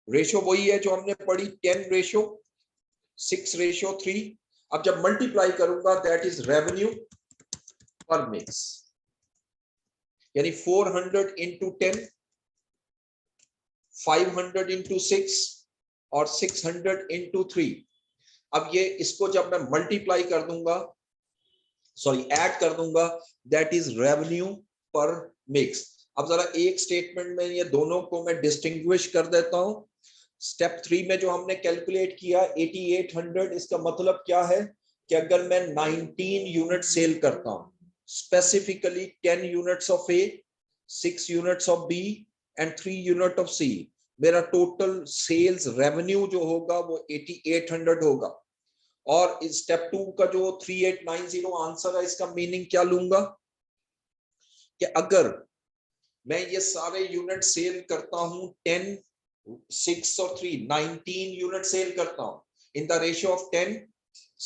रेशियो वही है जो हमने पढ़ी 10:6:3। अब जब मल्टीप्लाई करूंगा दैट इज रेवेन्यू पर मिक्स, यानी 400 इंटू 10, 500 इंटू 6 और 600 इंटू 3। अब ये इसको जब मैं मल्टीप्लाई कर दूंगा, सॉरी ऐड कर दूंगा, दैट इज रेवेन्यू पर मिक्स। अब जरा एक स्टेटमेंट में ये दोनों को मैं डिस्टिंग्विश कर देता हूं। स्टेप 3 में जो हमने कैलकुलेट किया 8800, इसका मतलब क्या है कि अगर मैं 19 यूनिट सेल करता हूं, specifically 10 units of A, 6 units of B and 3 unit of C, मेरा टोटल सेल्स रेवेन्यू जो होगा वो 8800 होगा। और इस स्टेप 2 का जो 3890 आंसर है, इसका मीनिंग क्या लूंगा कि अगर मैं ये सारे यूनिट सेल करता हूं 10, 6 और 3, 19 यूनिट सेल करता हूं इन द रेशियो ऑफ 10,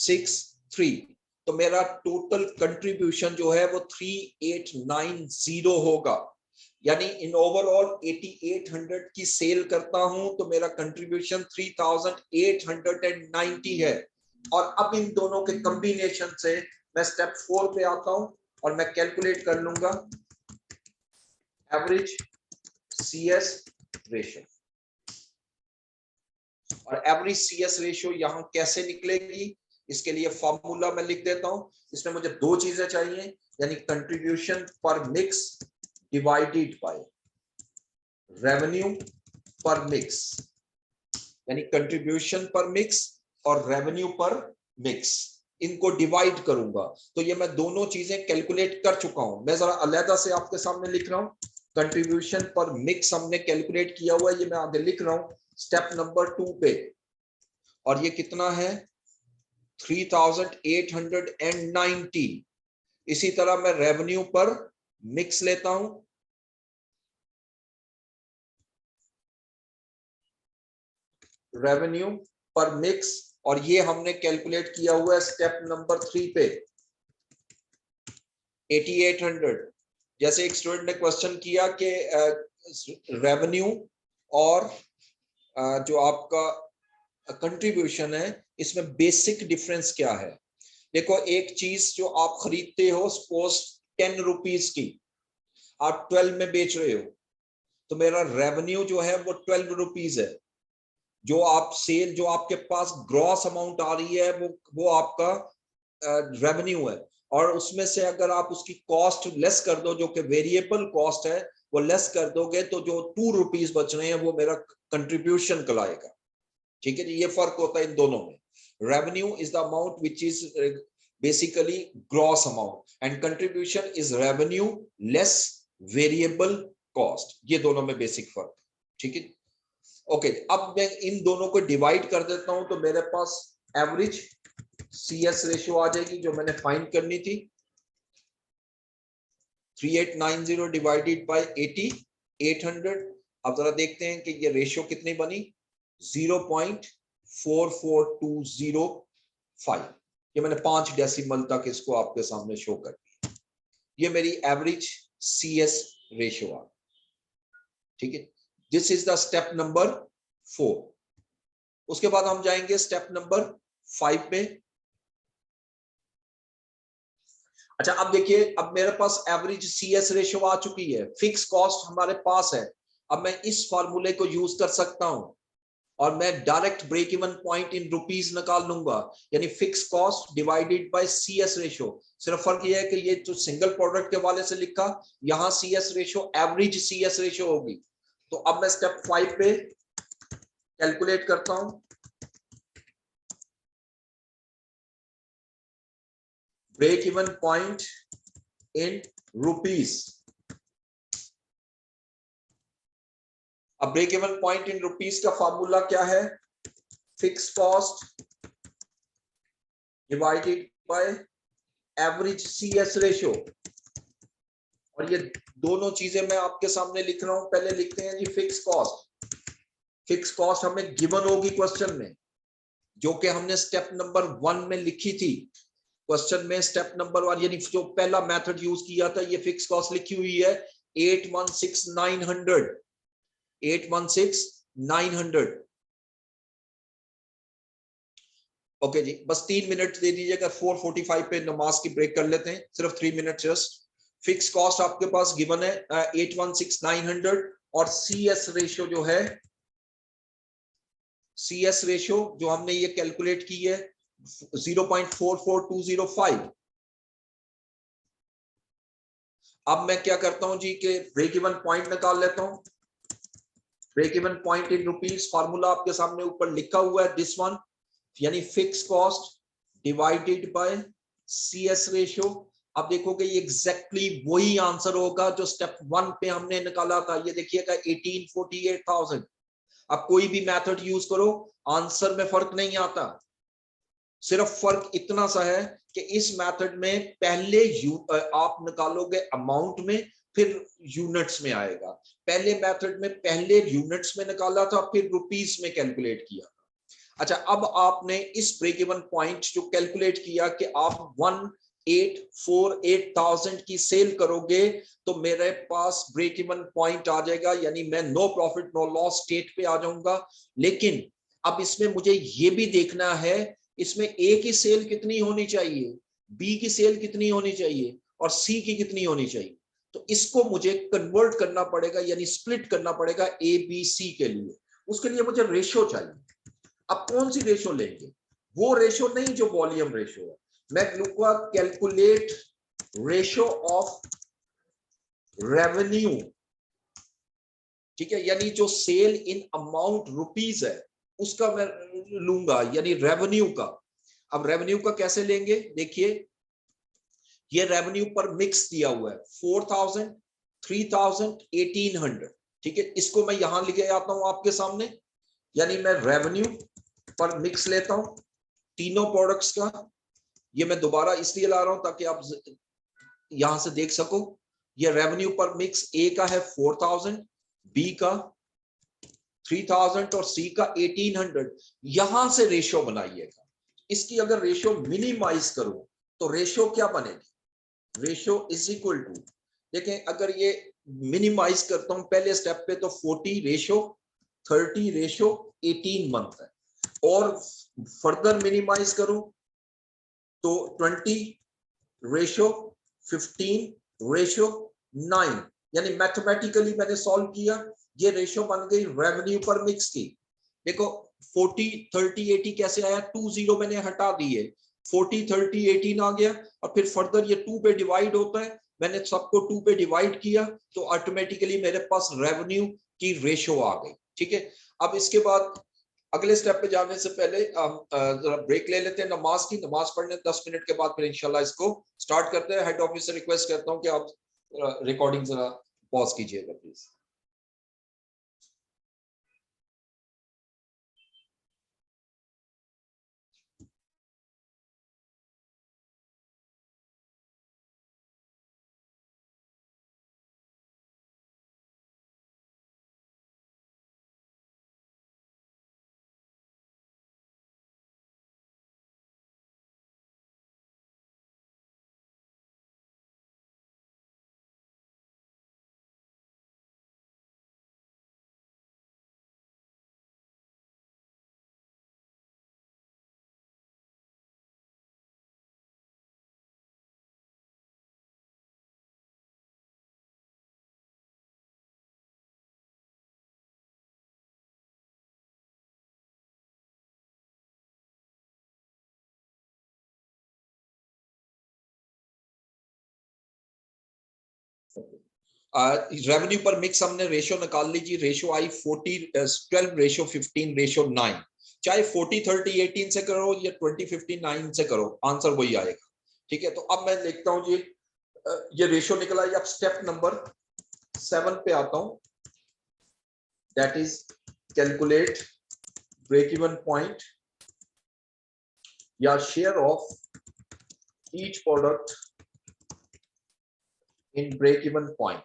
6, 3, तो मेरा टोटल कंट्रीब्यूशन जो है वो 3890 होगा। यानी इन ओवरऑल 8800 की सेल करता हूं तो मेरा कंट्रीब्यूशन 3890 है। और अब इन दोनों के कॉम्बिनेशन से मैं स्टेप 4 पे आता हूं और मैं कैलकुलेट कर लूंगा एवरेज सीएस रेशियो। और एवरेज सीएस रेशियो यहां कैसे निकलेगी, इसके लिए फॉर्मूला मैं लिख देता हूं। इसमें मुझे दो चीजें चाहिए, यानी contribution per mix divided by revenue पर मिक्स, यानी कंट्रीब्यूशन पर मिक्स और रेवेन्यू पर मिक्स, इनको डिवाइड करूंगा। तो ये मैं दोनों चीजें कैलकुलेट कर चुका हूं, मैं जरा अलग से आपके सामने लिख रहा हूं। कंट्रीब्यूशन पर मिक्स हमने कैलकुलेट किया हुआ है, ये मैं आगे लिख रहा हूं स्टेप नंबर 2 पे, और ये कितना है 3890। इसी तरह मैं रेवेन्यू पर मिक्स लेता हूं, रेवेन्यू पर मिक्स, और ये हमने कैलकुलेट किया हुआ है स्टेप नंबर 3 पे 8800। जैसे एक स्टूडेंट ने क्वेश्चन किया कि रेवेन्यू और जो आपका कंट्रीब्यूशन है इसमें बेसिक डिफरेंस क्या है। देखो, एक चीज जो आप खरीदते हो सपोज 10 रुपीज की, आप 12 में बेच रहे हो, तो मेरा रेवेन्यू जो है वो 12 रुपीज है। जो आप सेल, जो आपके पास ग्रॉस अमाउंट आ रही है वो आपका रेवेन्यू है। और उसमें से अगर आप उसकी कॉस्ट लेस कर दो, जो कि वेरिएबल कॉस्ट है, वो लेस कर दोगे, तो जो 2 रुपीज बच रहे हैं वो मेरा कंट्रीब्यूशन कहलाएगा। ठीक है जी, ये फर्क होता है इन दोनों में। Revenue is the amount which is basically gross amount and contribution is revenue less variable cost, ये दोनों में बेसिक फर्क। ठीक है, ओके। अब मैं इन दोनों को डिवाइड कर देता हूं तो मेरे पास एवरेज सीएस रेशियो आ जाएगी जो मैंने फाइंड करनी थी, 3890 डिवाइडेड बाय 8800। अब जरा देखते हैं कि ये रेशियो कितनी बनी, 0.44205। ये मैंने 5 डेसिमल तक इसको आपके सामने शो कर दिया। ये मेरी एवरेज सीएस रेशियो आ। ठीक है, this is the step number 4। उसके बाद हम जाएंगे स्टेप नंबर 5 पे। अच्छा, अब देखिए, अब मेरे पास एवरेज सीएस रेशियो आ चुकी है, फिक्स कॉस्ट हमारे पास है। अब मैं इस फार्मूले को यूज कर सकता हूं और मैं direct break even point in rupees निकाल लूंगा, यानी fix cost divided by CS ratio. सिर्फ फर्क ये है कि ये जो सिंगल प्रोडक्ट के वाले से लिखा, यहां CS ratio average CS ratio होगी। तो अब मैं स्टेप 5 पे कैलकुलेट करता हूं। Break even point in rupees. अब break even point in rupees का फॉर्मूला क्या है? Fix cost divided by average CS ratio. और ये दोनों चीजें मैं आपके सामने लिख रहा हूं। पहले लिखते हैं जी फिक्स कॉस्ट। फिक्स कॉस्ट हमें गिवन होगी क्वेश्चन में, जो कि हमने स्टेप नंबर 1 में लिखी थी। क्वेश्चन में स्टेप नंबर 1 यानी जो पहला मेथड यूज किया था, ये फिक्स कॉस्ट लिखी हुई है 816,900। 816,900। ओके जी, बस 3 मिनट दे दीजिएगा। 4:45 पे नमाज की ब्रेक कर लेते हैं, सिर्फ 3 मिनट जस्ट। फिक्स कॉस्ट आपके पास गिवन है 816,900 और सीएस रेशियो जो है, सीएस रेशियो जो हमने ये कैलकुलेट की है 0.44205। अब मैं क्या करता हूं जी कि ब्रेक इवन पॉइंट निकाल लेता हूं। Break even point in rupees formula आपके सामने ऊपर लिखा हुआ है, दिस वन, यानी fix cost divided by CS ratio. अब देखोगे ये एग्जैक्टली वही आंसर होगा जो स्टेप 1 पे हमने निकाला था। ये देखिएगा 1848,000। अब कोई भी मेथड यूज करो, आंसर में फर्क नहीं आता। सिर्फ फर्क इतना सा है कि इस मेथड में पहले आप निकालोगे अमाउंट में, फिर यूनिट्स में आएगा। पहले मेथड में पहले यूनिट्स में निकाला था, फिर रुपीस में कैलकुलेट किया। अच्छा, अब आपने इस ब्रेक इवन पॉइंट जो कैलकुलेट किया कि आप 1848,000 की सेल करोगे, तो मेरे पास ब्रेक इवन पॉइंट आ जाएगा, यानी मैं no profit no loss state पे आ जाऊंगा। लेकिन अब इसमें मुझे ये भी देखना है, इसमें ए की सेल कितनी होनी चाहिए, बी की सेल कितनी होनी चाहिए और सी की कितनी होनी चाहिए। तो इसको मुझे कन्वर्ट करना पड़ेगा, यानी स्प्लिट करना पड़ेगा ए बी सी के लिए। उसके लिए मुझे रेशियो चाहिए। अब कौन सी रेशियो लेंगे? वो रेशियो नहीं जो वॉल्यूम रेशियो है। मैं लूंगा कैलकुलेट रेशियो ऑफ रेवेन्यू। ठीक है, यानी जो सेल इन अमाउंट रुपीस है उसका मैं लूंगा, यानी रेवेन्यू का। अब रेवेन्यू का कैसे लेंगे? देखिए, ये रेवेन्यू पर मिक्स दिया हुआ है 4,000, 3,000, 1,800। ठीक है, इसको मैं यहां लेके आता हूं आपके सामने, यानी मैं रेवेन्यू पर मिक्स लेता हूं तीनों प्रोडक्ट्स का। ये मैं दोबारा इसलिए ला रहा हूं ताकि आप यहां से देख सको। ये रेवेन्यू पर मिक्स ए का है 4,000, बी का 3,000 और सी का 1,800। यहां से रेशियो बनाइएगा। इसकी अगर रेशियो मिनिमाइज करूं तो रेशियो क्या बनेगी? रेशियो इज इक्वल टू, देखें अगर ये मिनिमाइज करता हूं पहले स्टेप पे, तो 40 रेशियो 30 रेशियो 18 मंथ है। और फर्दर मिनिमाइज करूं तो 20 रेशियो 15 रेशियो 9, यानी मैथमेटिकली मैंने सॉल्व किया, ये रेशियो बन गई रेवेन्यू पर मिक्स की। देखो 40 30 80 कैसे आया? 20 मैंने हटा दिए, 40 30 18 आ गया। और फिर फर्दर ये 2 पे डिवाइड होता है, मैंने सबको 2 पे डिवाइड किया, तो ऑटोमेटिकली मेरे पास रेवेन्यू की रेशियो आ गई। ठीक है, अब इसके बाद अगले स्टेप पे जाने से पहले हम जरा ब्रेक ले लेते हैं नमाज की। नमाज पढ़ने 10 मिनट के बाद फिर इंशाल्लाह इसको स्टार्ट करते हैं। हेड ऑफिस से रिक्वेस्ट करता हूं कि आप रिकॉर्डिंग जरा पॉज कीजिएगा प्लीज। रेवेन्यू पर मिक्स हमने रेशियो निकाल लीजिए, रेशियो आई 12 रेशियो 15 रेशियो 9, चाहे 40 30 18 से करो या 20 15 9 से करो, आंसर वही आएगा। ठीक है, तो अब मैं लिखता हूं जी, ये रेशियो निकला। अब स्टेप नंबर 7 पे आता हूं, that is calculate break even point या share of each product in break even point.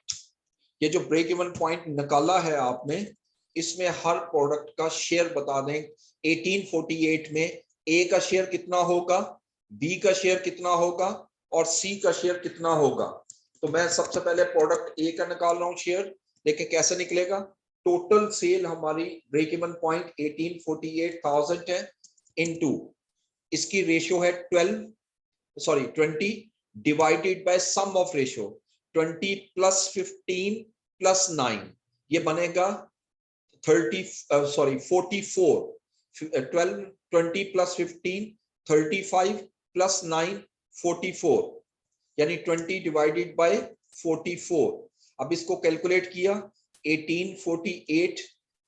ये जो ब्रेक इवन पॉइंट निकाला है आपने, इसमें हर प्रोडक्ट का शेयर बता दें। 1848 में ए का शेयर कितना होगा, बी का शेयर कितना होगा और सी का शेयर कितना होगा। तो मैं सबसे पहले प्रोडक्ट ए का निकाल रहा हूं शेयर। देखिए कैसे निकलेगा। टोटल सेल हमारी ब्रेक इवन पॉइंट 1848,000 है, इनटू इसकी रेशियो है 20 divided by sum of ratio 20 plus 15 plus 9, ये बनेगा 44। 12 20 प्लस 15 35 प्लस 9 44, यानी 20 डिवाइडेड बाय 44। अब इसको कैलकुलेट किया, 1848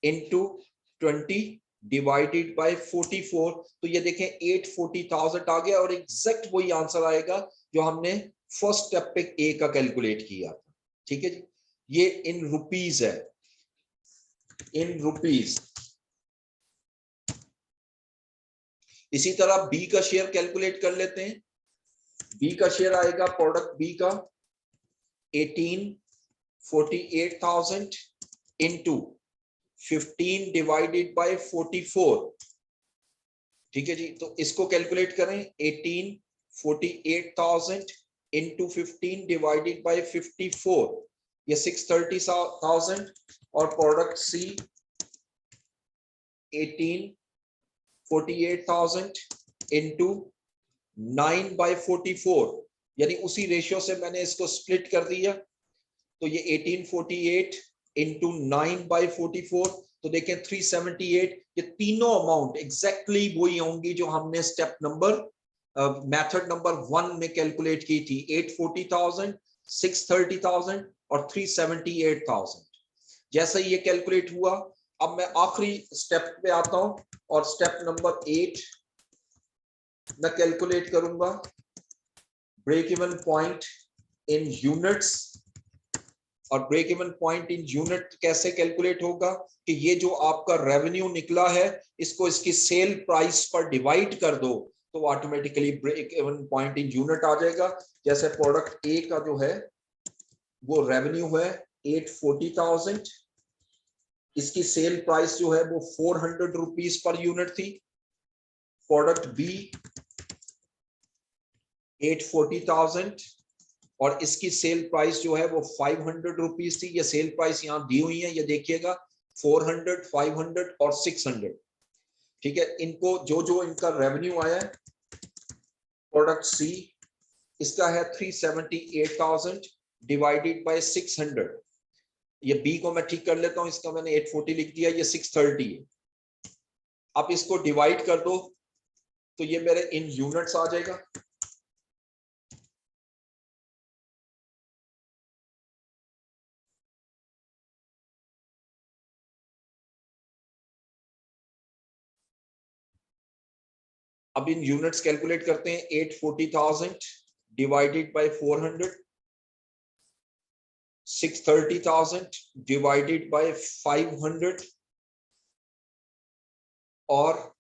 इंटू 20 डिवाइडेड बाय 44, तो ये देखें 840,000 आ गया और एग्जैक्ट वही आंसर आएगा जो हमने फर्स्ट स्टेप पे ए का कैलकुलेट किया था। ठीक है जी, ये इन रुपीस है, इन रुपीस। इसी तरह बी का शेयर कैलकुलेट कर लेते हैं। बी का शेयर आएगा प्रोडक्ट बी का 1848,000 इंटू 15 डिवाइडेड बाय 44। ठीक है जी, तो इसको कैलकुलेट करें, 1848,000 इंटू 15 डिवाइडेड बाय 54, ये 630,000। और प्रोडक्ट सी 1848,000 इंटू 9/44, यानी उसी रेशियो से मैंने इसको स्प्लिट कर दिया। तो ये 1848 इंटू 9/44, तो देखें 378। ये तीनों अमाउंट एग्जैक्टली वही होंगी जो हमने स्टेप नंबर मेथड नंबर 1 में कैलकुलेट की थी, 840,000, 630,000 और 378,000। जैसे ये कैलकुलेट हुआ, अब मैं आखिरी स्टेप पे आता हूं और स्टेप नंबर 8 मैं कैलकुलेट करूंगा break even point in units. और break even point in unit कैसे कैलकुलेट होगा कि ये जो आपका रेवेन्यू निकला है, इसको इसकी सेल प्राइस पर डिवाइड कर दो तो automatically break even point in unit आ जाएगा। जैसे प्रोडक्ट ए का जो है वो रेवेन्यू है 840,000, इसकी सेल प्राइस जो है वो 400 रुपीज पर यूनिट थी। प्रोडक्ट बी 840,000 और इसकी सेल प्राइस जो है वो 500 रुपीज थी। ये सेल प्राइस यहाँ दी हुई है, ये देखिएगा 400, 500 और 600। ठीक है, इनको जो जो इनका रेवेन्यू आया है, प्रोडक्ट सी इसका है 378,000 डिवाइडेड बाय 600। ये बी को मैं ठीक कर लेता हूं, इसका मैंने 840 लिख दिया, ये 630 है। अब इसको डिवाइड कर दो तो ये मेरे इन यूनिट्स आ जाएगा। अब इन यूनिट्स कैलकुलेट करते हैं, 840,000 डिवाइडेड बाय 400, 630,000 डिवाइडेड बाय 500 और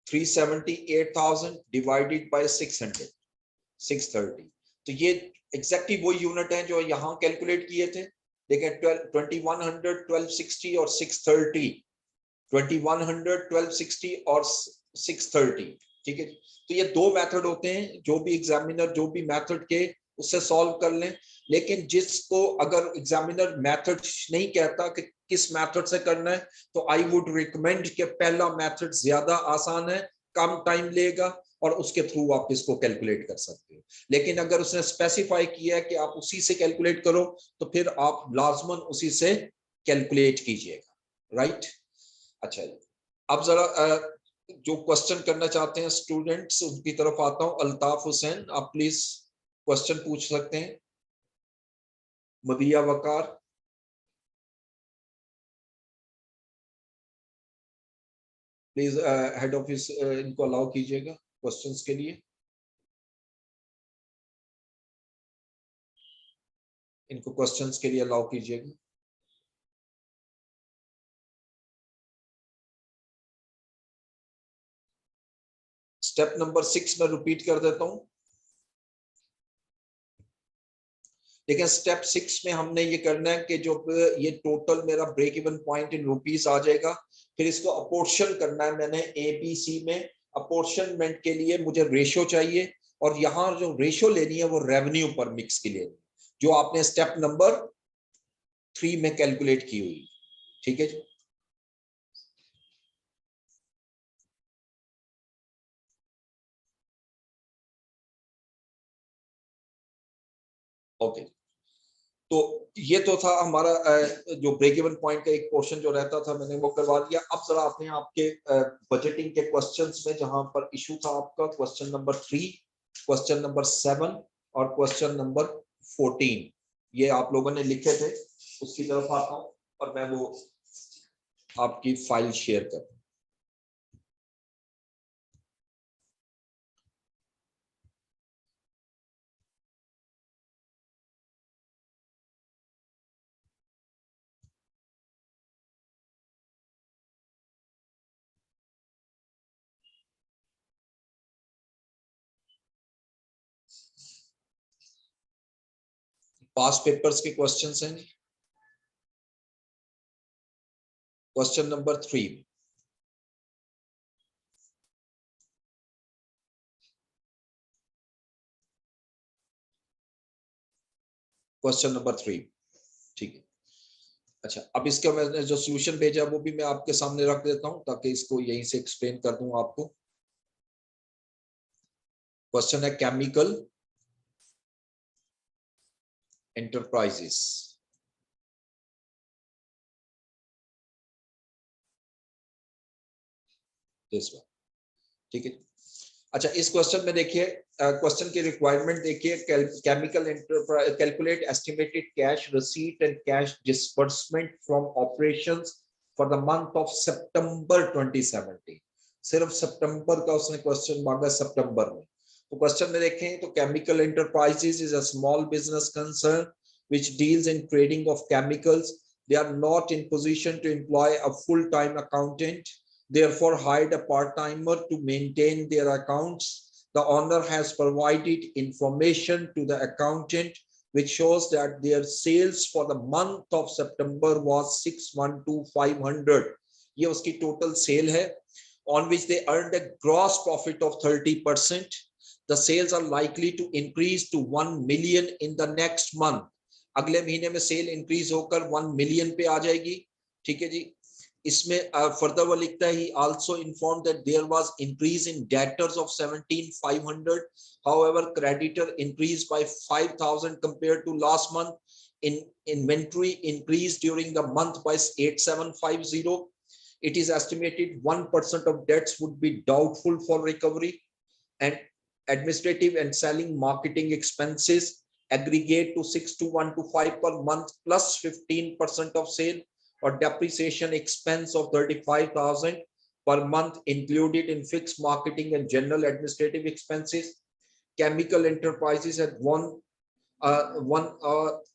378,000 डिवाइडेड बाय 600, 630। तो ये एग्जैक्टली वो यूनिट है जो यहां कैलकुलेट किए थे। देखें 2100, 1260 और 630, 2100, 1260 और 630। ठीक है, तो ये दो मेथड होते हैं, जो भी एग्जामिनर जो भी मेथड के उससे सॉल्व कर लें। लेकिन जिसको अगर एग्जामिनर मेथड नहीं कहता कि किस मेथड से करना है, तो आई वुड रिकमेंड कि पहला मेथड ज्यादा आसान है, कम टाइम लेगा और उसके थ्रू आप इसको कैलकुलेट कर सकते हो। लेकिन अगर उसने स्पेसिफाई किया है कि आप उसी से कैलकुलेट करो, तो फिर आप लाजमन उसी से कैलकुलेट कीजिएगा। राइट, अच्छा, अब जरा जो क्वेश्चन करना चाहते हैं स्टूडेंट्स उनकी तरफ आता हूं। अल्ताफ हुसैन, आप प्लीज क्वेश्चन पूछ सकते हैं। मदिया वकार, प्लीज हेड ऑफिस इनको अलाउ कीजिएगा क्वेश्चंस के लिए। इनको क्वेश्चंस के लिए अलाउ कीजिएगा। स्टेप नंबर 6 में रिपीट कर देता हूं। देखिए स्टेप 6 में हमने ये करना है कि जो ये टोटल मेरा break even point in rupees आ जाएगा, फिर इसको अपोर्शन करना है। मैंने ABC में अपोर्शनमेंट के लिए मुझे रेशो चाहिए, और यहाँ जो रेशो लेनी है वो रेवेन्यू पर मिक्स के लिए, जो आपने स्टेप नंबर 3 में कैलकुलेट की हुई। ठीक है जी। ओके, तो ये तो था हमारा जो ब्रेक इवन पॉइंट का एक पोर्शन जो रहता था मैंने वो करवा दिया। अब जरा आपने आपके बजटिंग के क्वेश्चंस में जहां पर इशू था आपका क्वेश्चन नंबर 3, क्वेश्चन नंबर 7 और क्वेश्चन नंबर 14, ये आप लोगों ने लिखे थे, उसकी तरफ आता हूं और मैं वो आपकी फाइल शेयर कर। पास पेपर्स के क्वेश्चंस हैं। क्वेश्चन नंबर 3, क्वेश्चन नंबर 3, ठीक है। अच्छा, अब इसका मैंने जो सॉल्यूशन भेजा वो भी मैं आपके सामने रख देता हूं ताकि इसको यहीं से एक्सप्लेन कर दूं आपको। क्वेश्चन है केमिकल एंटरप्राइजेस, दिस वन, ठीक है। अच्छा, इस क्वेश्चन में देखिए, क्वेश्चन की रिक्वायरमेंट देखिए, chemical enterprise calculate estimated cash receipt and cash disbursement from operations for the month of September 2017। सिर्फ सितंबर का उसने क्वेश्चन मांगा, सितंबर में। तो क्वेश्चन में देखें तो chemical enterprises is a small business concern which deals in trading of chemicals. They are not in position to employ a full-time accountant, therefore hired a part-timer to maintain their accounts. The owner has provided information to the accountant which shows that their sales for the month of September was 612,500. ये उसकी total sale है, on which they earned a gross profit of 30%. The sales are likely to increase to 1 million in the next month. अगले महीने में सेल इंक्रीज होकर 1 मिलियन पे आ जाएगी। ठीक है जी। इसमें फर्दर वो लिखता है, he also informed that there was increase in debtors of 17,500. However, creditor increased by 5,000 compared to last month. In inventory increased during the month by 8,750. It is estimated 1% of debts would be doubtful for recovery, and administrative and selling marketing expenses aggregate to 6,212 per month plus 15% of sale, or depreciation expense of 35,000 per month included in fixed marketing and general administrative expenses. Chemical enterprises had one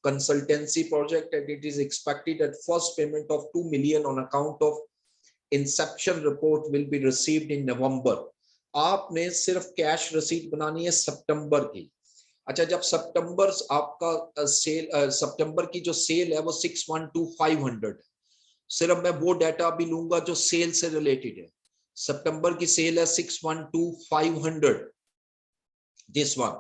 consultancy project, and it is expected that first payment of 2 million on account of inception report will be received in November. आपने सिर्फ कैश रसीद बनानी है सितंबर की। अच्छा, जब सितंबर आपका सेल सितंबर की जो सेल है वो 612,500, सिर्फ मैं वो डाटा भी लूंगा जो सेल से रिलेटेड है। सितंबर की सेल है 612,500, दिस वन।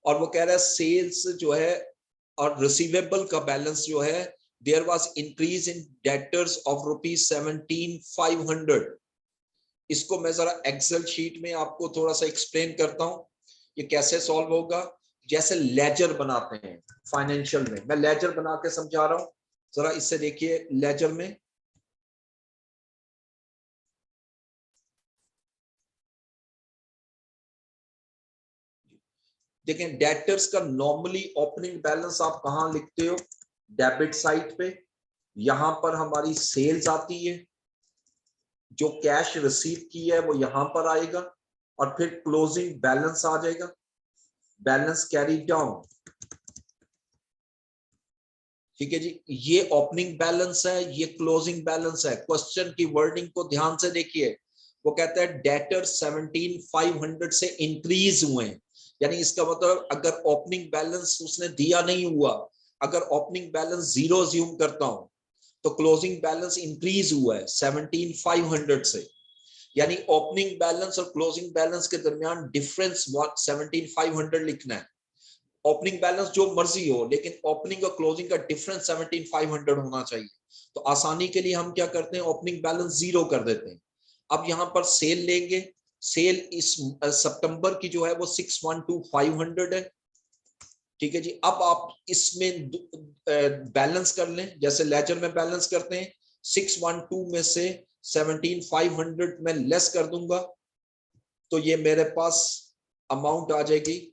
और वो कह रहा है सेल्स जो है और रिसीवेबल का बैलेंस जो है, there was increase in debtors of ₹17,500। इसको मैं जरा एक्सेल शीट में आपको थोड़ा सा एक्सप्लेन करता हूं ये कैसे सॉल्व होगा। जैसे लेजर बनाते हैं फाइनेंशियल में, मैं लेजर बना के समझा रहा हूं, जरा इससे देखिए। लेजर में देखें डेटर्स का नॉर्मली ओपनिंग बैलेंस आप कहां लिखते हो, डेबिट साइड पे, यहां पर हमारी सेल्स आती है, जो कैश रिसीव की है वो यहां पर आएगा, और फिर क्लोजिंग बैलेंस आ जाएगा, बैलेंस कैरी डाउन। ठीक है जी, ये ओपनिंग बैलेंस है, ये क्लोजिंग बैलेंस है। क्वेश्चन की वर्डिंग को ध्यान से देखिए, वो कहता है डेटर 17,500 से इंक्रीज हुए, यानी इसका मतलब अगर ओपनिंग बैलेंस उसने दिया नहीं हुआ, अगर ओपनिंग बैलेंस 0 ज्यूम करता हूं, तो क्लोजिंग बैलेंस इंक्रीज हुआ है 17,500 से, यानी ओपनिंग बैलेंस और क्लोजिंग बैलेंस के दरमियान डिफरेंस 17,500 लिखना है। ओपनिंग बैलेंस जो मर्जी हो, लेकिन ओपनिंग और क्लोजिंग का डिफरेंस 17,500 होना चाहिए। तो आसानी के लिए हम क्या करते हैं, ओपनिंग बैलेंस 0 कर देते हैं। अब यहां पर सेल लेंगे, सेल इस सितंबर की जो है वो 612,500 है। ठीक है जी, अब आप इसमें बैलेंस कर लें, जैसे लेजर में बैलेंस करते हैं, 612 में से 17,500 में लेस कर दूंगा, तो ये मेरे पास अमाउंट आ जाएगी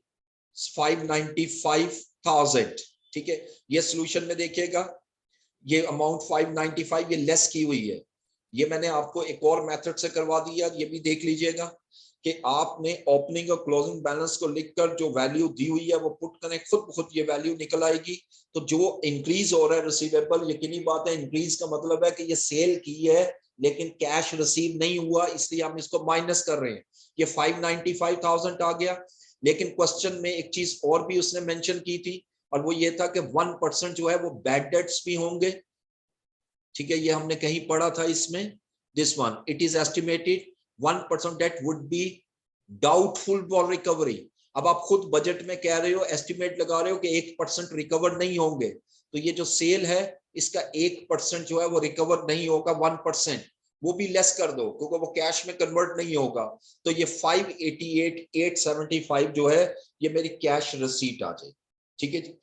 595,000। ठीक है, ये सॉल्यूशन में देखिएगा, ये अमाउंट 595 ये लेस की हुई है। ये मैंने आपको एक और मेथड से करवा दिया, ये भी देख लीजिएगा कि आपने ओपनिंग और क्लोजिंग बैलेंस को लिखकर जो वैल्यू दी हुई है वो पुट करें, खुद ये वैल्यू निकल आएगी। तो जो इंक्रीज हो रहा है रिसीवेबल, यकीनी बात है इंक्रीज का मतलब है कि ये सेल की है लेकिन कैश रिसीव नहीं हुआ, इसलिए हम इसको माइनस कर रहे हैं। ये 595,000 आ गया। लेकिन क्वेश्चन में एक चीज और भी उसने मेंशन की थी, और वो ये था कि 1% जो है वो बैड डेट्स भी होंगे। ठीक है, ये हमने कहीं पढ़ा था इसमें, this one it is estimated 1% debt would be doubtful for recovery. अब आप खुद बजट में कह रहे हो, एस्टिमेट लगा रहे हो कि 1% रिकवर नहीं होंगे, तो ये जो सेल है इसका 1% जो है वो रिकवर नहीं होगा, 1% वो भी लेस कर दो क्योंकि वो कैश में कन्वर्ट नहीं होगा। तो ये 588,875 जो है ये मेरी कैश रिसीट आ जाएगी। ठीक है जी,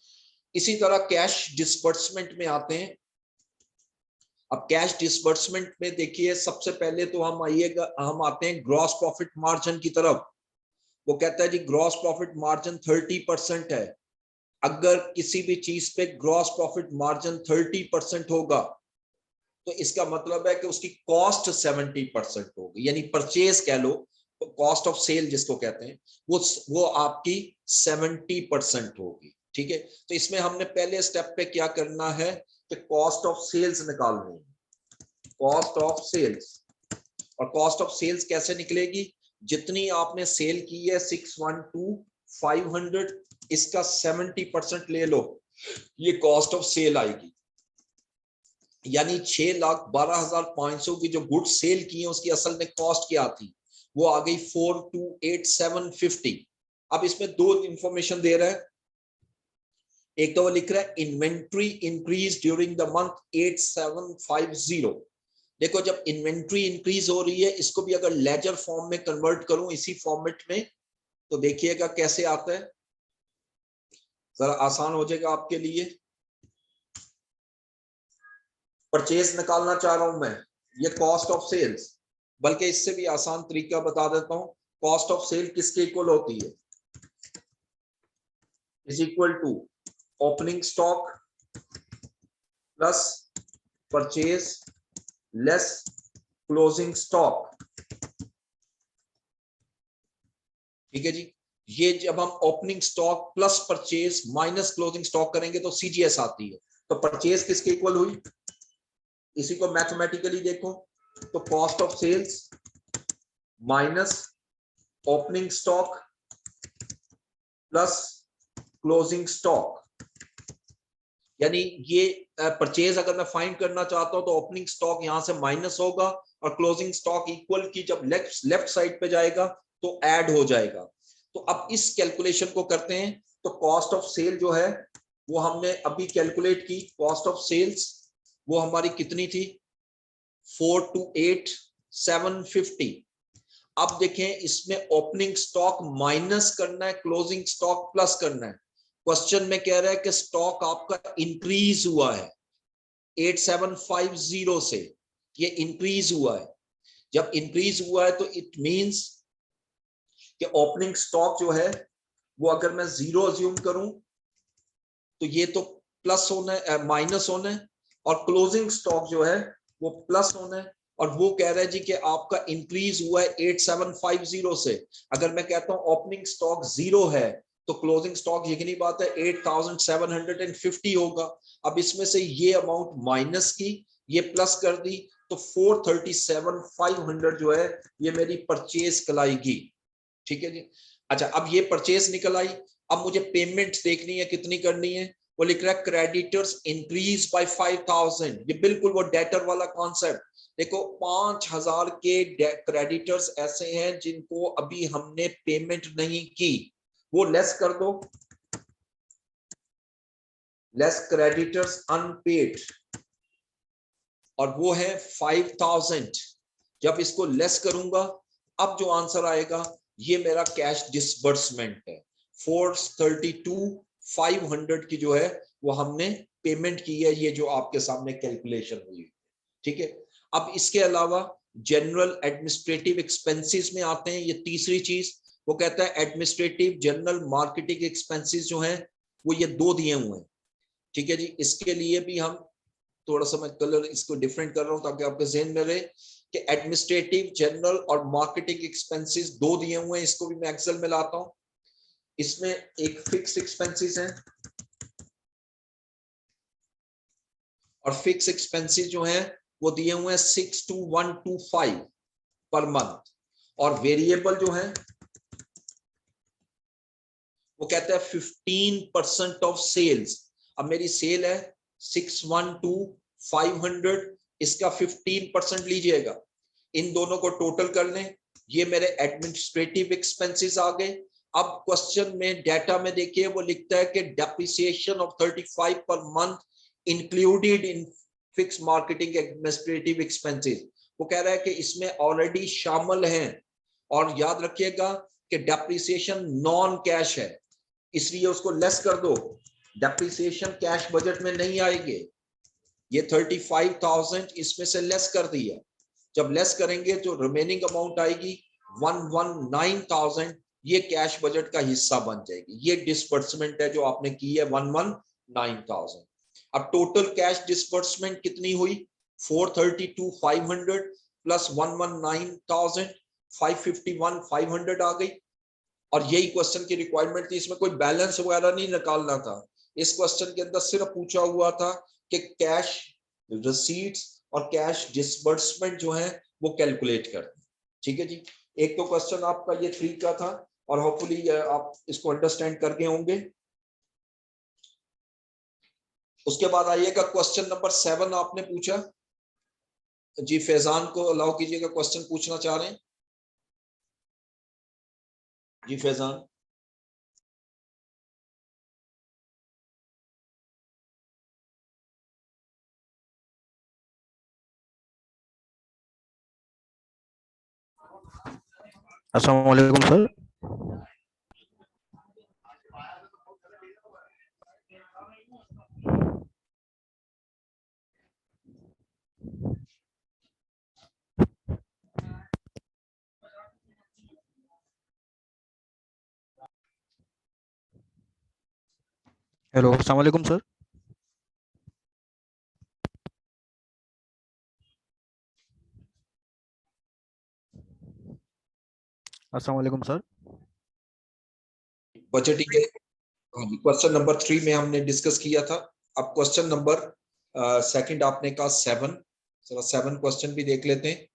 इसी तरह कैश डिसबर्समेंट में आते हैं। अब कैश डिसबर्समेंट में देखिए, सबसे पहले तो हम आते हैं ग्रॉस प्रॉफिट मार्जिन की तरफ। वो कहता है जी ग्रॉस प्रॉफिट मार्जिन 30% है। अगर किसी भी चीज पे ग्रॉस प्रॉफिट मार्जिन 30% होगा तो इसका मतलब है कि उसकी कॉस्ट 70% होगी, यानी परचेज कह लो, कॉस्ट ऑफ सेल जिसको कहते हैं, वो आपकी 70% होगी। ठीक है, तो इसमें हमने पहले स्टेप पे क्या करना है कि कॉस्ट ऑफ सेल्स निकालनी है, कॉस्ट ऑफ सेल्स। और कॉस्ट ऑफ सेल्स कैसे निकलेगी, जितनी आपने सेल की है 612,500, इसका 70% ले लो, ये कॉस्ट ऑफ सेल आएगी। यानी 6,12,500 की जो गुड्स सेल की है उसकी असल में कॉस्ट क्या थी, वो आ गई 428,750। अब इसमें दो इंफॉर्मेशन दे रहा है, एक तो वो लिख रहा है inventory increase during the month 8750। देखो जब इन्वेंट्री इंक्रीज हो रही है, इसको भी अगर लेजर फॉर्म में कन्वर्ट करूं इसी फॉर्मेट में, तो देखिएगा कैसे आता है, जरा आसान हो जाएगा आपके लिए। परचेज निकालना चाह रहा हूं मैं, ये कॉस्ट ऑफ सेल्स, बल्कि इससे भी आसान तरीका बता देता हूं। कॉस्ट ऑफ सेल किसके इक्वल होती है, is equal to opening stock plus purchase less closing stock. ठीक है जी, ये जब हम opening stock plus purchase minus closing stock करेंगे तो सीजीएस आती है। तो परचेज किसके इक्वल हुई, इसी को मैथमेटिकली देखो, तो cost of sales minus opening stock plus closing stock. यानी ये परचेज अगर मैं फाइंड करना चाहता हूं तो ओपनिंग स्टॉक यहां से माइनस होगा और क्लोजिंग स्टॉक इक्वल की जब लेफ्ट साइड पे जाएगा तो ऐड हो जाएगा। तो अब इस कैलकुलेशन को करते हैं। तो कॉस्ट ऑफ सेल जो है वो हमने अभी कैलकुलेट की, कॉस्ट ऑफ सेल्स वो हमारी कितनी थी 428,750। अब देखें इसमें ओपनिंग स्टॉक माइनस करना है, क्लोजिंग स्टॉक प्लस करना है। क्वेश्चन में कह रहा है कि स्टॉक आपका इंक्रीज हुआ है 8750 से, ये इंक्रीज हुआ है। जब इंक्रीज हुआ है तो इट मींस कि ओपनिंग स्टॉक जो है वो अगर मैं 0 अज्यूम करूं तो ये तो प्लस होना है, माइनस होना है, और क्लोजिंग स्टॉक जो है वो प्लस होना है। और वो कह रहा है जी कि आपका इंक्रीज हुआ है 8750 से। अगर मैं कहता हूं ओपनिंग स्टॉक 0 है तो क्लोजिंग स्टॉक यकीनी बात है 8750 होगा। अब इसमें से ये अमाउंट माइनस की, ये प्लस कर दी, तो 437500 जो है ये मेरी परचेज कहलाएगी। ठीक है जी। अच्छा, अब ये परचेज निकल आई। अब मुझे पेमेंट देखनी है, कितनी करनी है। वो लिख रहा है क्रेडिटर्स इंक्रीज बाय 5000। ये बिल्कुल वो डेटर वाला कॉन्सेप्ट। देखो 5000 के क्रेडिटर्स ऐसे हैं जिनको अभी हमने पेमेंट नहीं की, वो लेस कर दो, लेस क्रेडिटर्स अनपेड, और वो है 5000। जब इसको लेस करूंगा, अब जो आंसर आएगा ये मेरा कैश डिसबर्समेंट है। 432,500 की जो है वो हमने पेमेंट की है, ये जो आपके सामने कैलकुलेशन हुई। ठीक है। अब इसके अलावा जनरल एडमिनिस्ट्रेटिव एक्सपेंसेस में आते हैं। ये तीसरी चीज वो कहता है एडमिनिस्ट्रेटिव जनरल मार्केटिंग एक्सपेंसेस जो हैं वो ये 2 दिए हुए हैं। ठीक है जी। इसके लिए भी हम थोड़ा सा, मैं कलर इसको डिफरेंट कर रहा हूं ताकि आपके ज़हन में रहे कि एडमिनिस्ट्रेटिव जनरल और मार्केटिंग एक्सपेंसेस 2 दिए हुए हैं। इसको भी मैं एक्सेल में लाता हूं। इसमें एक फिक्स एक्सपेंसेस है, और फिक्स एक्सपेंसेस जो हैं वो दिए हुए हैं 62125 पर मंथ। और वेरिएबल जो है वो कहता है 15% ऑफ सेल्स। अब मेरी सेल है 612,500, इसका 15% लीजिएगा। इन दोनों को टोटल कर लें, ये मेरे एडमिनिस्ट्रेटिव एक्सपेंसेस आ गए। अब क्वेश्चन में डाटा में देखिए वो लिखता है कि depreciation of 35 per month included in fix marketing administrative expenses. वो कह रहा है कि इसमें ऑलरेडी शामिल हैं। और याद रखिएगा कि डेप्रिसिएशन नॉन कैश है, इसलिए उसको लेस कर दो। डेप्रिसिएशन कैश बजट में नहीं आएगी। ये 35,000 इसमें से लेस कर दिया। जब लेस करेंगे तो रिमेनिंग अमाउंट आएगी 119,000, ये कैश बजट का हिस्सा बन जाएगी। ये डिसबर्समेंट है जो आपने की है 119,000। अब टोटल कैश डिसबर्समेंट कितनी हुई? 432,500 प्लस 119,000, 551,500 आ गई। और यही क्वेश्चन की रिक्वायरमेंट थी, इसमें कोई बैलेंस वगैरह नहीं निकालना था। इस क्वेश्चन के अंदर सिर्फ पूछा हुआ था कि कैश रिसीट्स और कैश डिसबर्समेंट जो है वो कैलकुलेट कर। ठीक है जी। एक तो क्वेश्चन आपका ये 3 का था, और होपफुली आप इसको अंडरस्टैंड कर गए होंगे। उसके बाद आइएगा क्वेश्चन नंबर 7 आपने पूछा जी। फैजान को अलाउ कीजिएगा, क्वेश्चन पूछना चाह रहे हैं जी। फैजान। अस्सलाम वालेकुम सर। हेलो, अस्सलाम वालेकुम सर। अस्सलाम वालेकुम सर। बजटिंग है। क्वेश्चन नंबर 3 में हमने डिस्कस किया था। अब क्वेश्चन नंबर सेकंड आपने कहा 7। चलो 7 क्वेश्चन भी देख लेते हैं।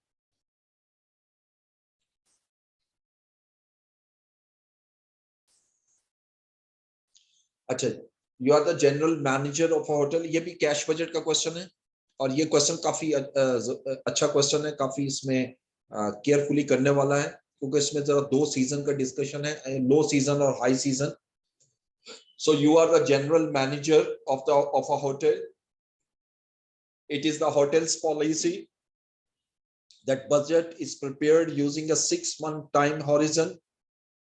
अच्छा, you are the general manager of a hotel. ये भी कैश बजट का क्वेश्चन है, और ये क्वेश्चन काफी अच्छा क्वेश्चन है। काफी इसमें केयरफुली करने वाला है, क्योंकि इसमें जरा 2 सीजन का डिस्कशन है, लो सीजन और high season. So you are the general manager of a hotel. It is the hotel's policy that budget is prepared using a 6-month time horizon.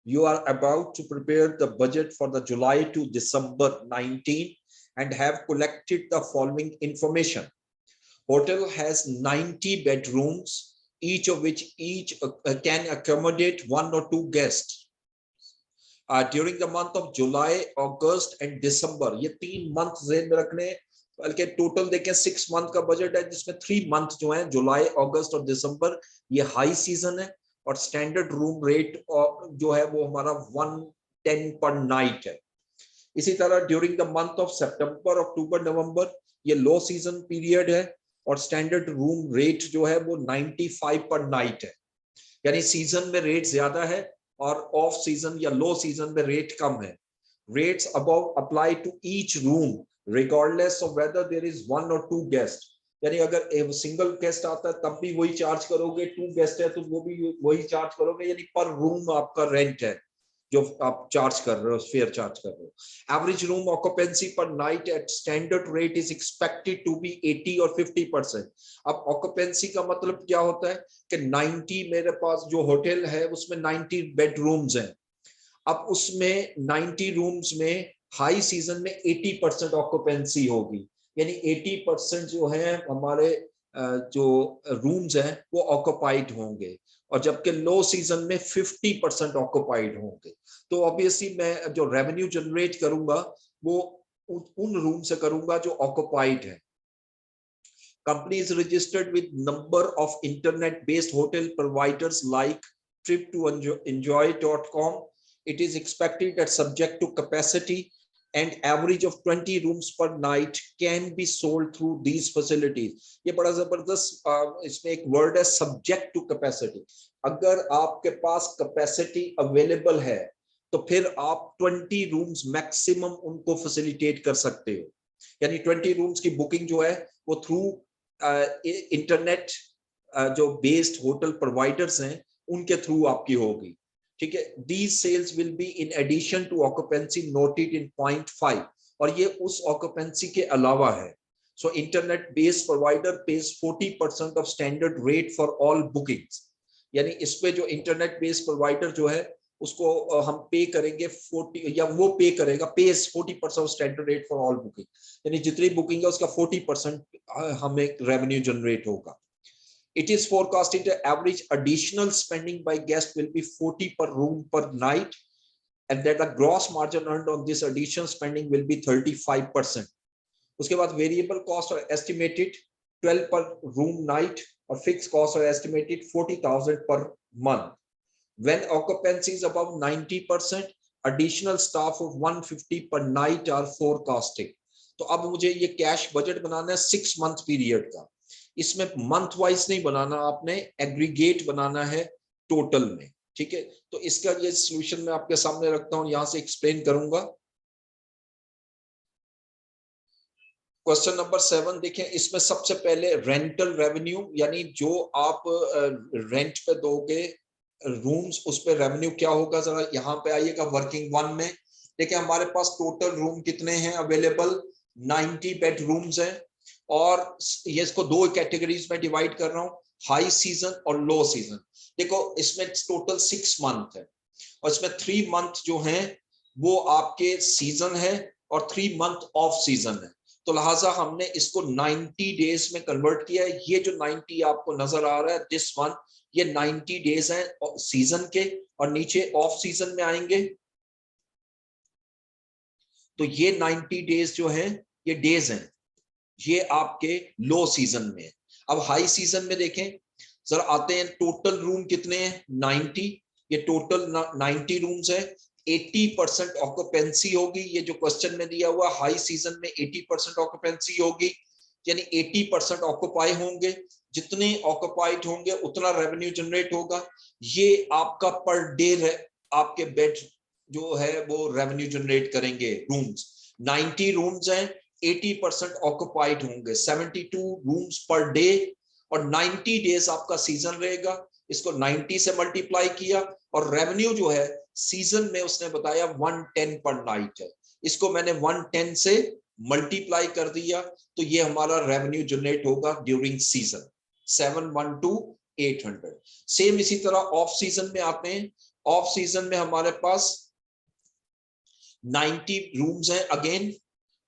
You are about to prepare the budget for the July to December 19 and have collected the following information. Hotel has 90 bedrooms, each of which can accommodate 1 or 2 guests. During the month of July, August and December, ये 3 मंथ जेन में रखने, बल्कि टोटल देखें 6 मंथ का बजट है, जिसमें 3 मंथ जो है जुलाई, अगस्त और दिसंबर, ये हाई सीजन है। और स्टैंडर्ड रूम रेट जो है वो हमारा 110 पर नाइट है। इसी तरह ड्यूरिंग द मंथ ऑफ सितंबर, अक्टूबर, नवंबर, ये लो सीजन पीरियड है और स्टैंडर्ड रूम रेट जो है वो 95 पर नाइट है। यानी सीजन में रेट ज्यादा है और ऑफ सीजन या लो सीजन में रेट कम है। Rates above apply to each room regardless of whether there is 1 और 2 गेस्ट। यानी अगर एक सिंगल गेस्ट आता है तब भी वही चार्ज करोगे, 2 गेस्ट है तो वो भी वही चार्ज करोगे, यानी पर रूम आपका रेंट है जो आप चार्ज कर रहे हो, फेयर चार्ज कर रहे हो। Average room occupancy per night at standard rate is expected to be 80 और 50%। अब ऑक्यूपेंसी का मतलब क्या होता है कि 90, मेरे पास जो होटल है उसमें 90 बेडरूम्स हैं। अब उसमें 90 रूम्स में हाई सीजन में 80% ऑक्यूपेंसी होगी, यानी 80% जो है हमारे जो रूम्स हैं वो ऑक्यूपाइड होंगे, और जबकि लो सीजन में 50% ऑक्यूपाइड होंगे। तो ऑब्वियसली मैं जो रेवेन्यू जनरेट करूंगा वो उन रूम से करूंगा जो ऑक्यूपाइड है। Company is registered with number of internet-based hotel providers like trip2enjoy.com. It is expected that subject to capacity and average of 20 rooms per night can be sold through these facilities. ये बड़ा जबरदस्त इसमें एक वर्ड है subject to capacity. अगर आपके पास capacity available है तो फिर आप 20 रूम्स मैक्सिमम उनको फैसिलिटेट कर सकते हो। यानी 20 रूम्स की बुकिंग जो है वो थ्रू इंटरनेट जो बेस्ड होटल प्रोवाइडर्स हैं उनके थ्रू आपकी होगी। ठीक है, these sales will be in addition to occupancy noted in point 5, और ये उस ऑक्यूपेंसी के अलावा है। So internet based provider pays 40% of standard rate for all bookings. यानी इस पे जो इंटरनेट बेस्ड प्रोवाइडर जो है उसको हम पे करेंगे 40, या वो पे करेगा page 40% standard rate for all booking, यानी जितनी बुकिंग है उसका 40% हमें रेवेन्यू जनरेट होगा। It is forecasted that average additional spending by guest will be 40 per room per night, and that the gross margin earned on this additional spending will be 35%. उसके बाद variable costs are estimated 12 per room night और fixed costs are estimated 40,000 per month. When occupancy is above 90%, additional staff of 150 per night are forecasted. तो अब मुझे ये कैश बजट बनाना है 6 मंथ पीरियड का। इसमें मंथ वाइज नहीं बनाना, आपने एग्रीगेट बनाना है टोटल में। ठीक है, तो इसका ये सॉल्यूशन मैं आपके सामने रखता हूं, यहां से एक्सप्लेन करूंगा। क्वेश्चन नंबर 7 देखें, इसमें सबसे पहले रेंटल रेवेन्यू, यानी जो आप रेंट पे दोगे रूम्स उस पे रेवेन्यू क्या होगा। जरा यहाँ पे आइएगा वर्किंग 1 में। देखिए हमारे पास टोटल रूम कितने हैं अवेलेबल, 90 बेडरूम्स हैं, और ये इसको 2 कैटेगरीज में डिवाइड कर रहा हूं, हाई सीजन और लो सीजन। देखो इसमें टोटल 6 मंथ है और इसमें 3 मंथ जो हैं वो आपके सीजन है और 3 मंथ ऑफ सीजन है। तो लिहाजा हमने इसको 90 डेज में कन्वर्ट किया है। ये जो 90 आपको नजर आ रहा है दिस वन, ये 90 डेज हैं सीजन के, और नीचे ऑफ सीजन में आएंगे तो ये 90 डेज जो हैं ये डेज हैं, ये आपके लो सीजन में। अब हाई सीजन में देखें सर, आते हैं टोटल रूम कितने हैं 90, ये टोटल 90 रूम्स है, 80% ऑक्यूपेंसी होगी। ये जो क्वेश्चन में दिया हुआ हाई सीजन में 80% ऑक्यूपेंसी होगी, यानी 80% ऑक्यूपाई होंगे। जितने ऑक्यूपाइड होंगे उतना रेवेन्यू जनरेट होगा। ये आपका पर डे आपके बेड जो है वो रेवेन्यू जनरेट करेंगे रूम्स। 90 रूम्स हैं, 80% ऑक्यूपाइड होंगे, 72 रूम्स पर डे, और 90 डेज आपका सीजन रहेगा। इसको 90 से मल्टीप्लाई किया और रेवेन्यू जो है सीजन में उसने बताया 110 पर नाइट है, इसको मैंने 110 से मल्टीप्लाई कर दिया तो ये हमारा रेवेन्यू जनरेट होगा ड्यूरिंग सीजन 712,800। सेम इसी तरह ऑफ सीजन में आते हैं। ऑफ सीजन में हमारे पास 90 रूम्स हैं अगेन,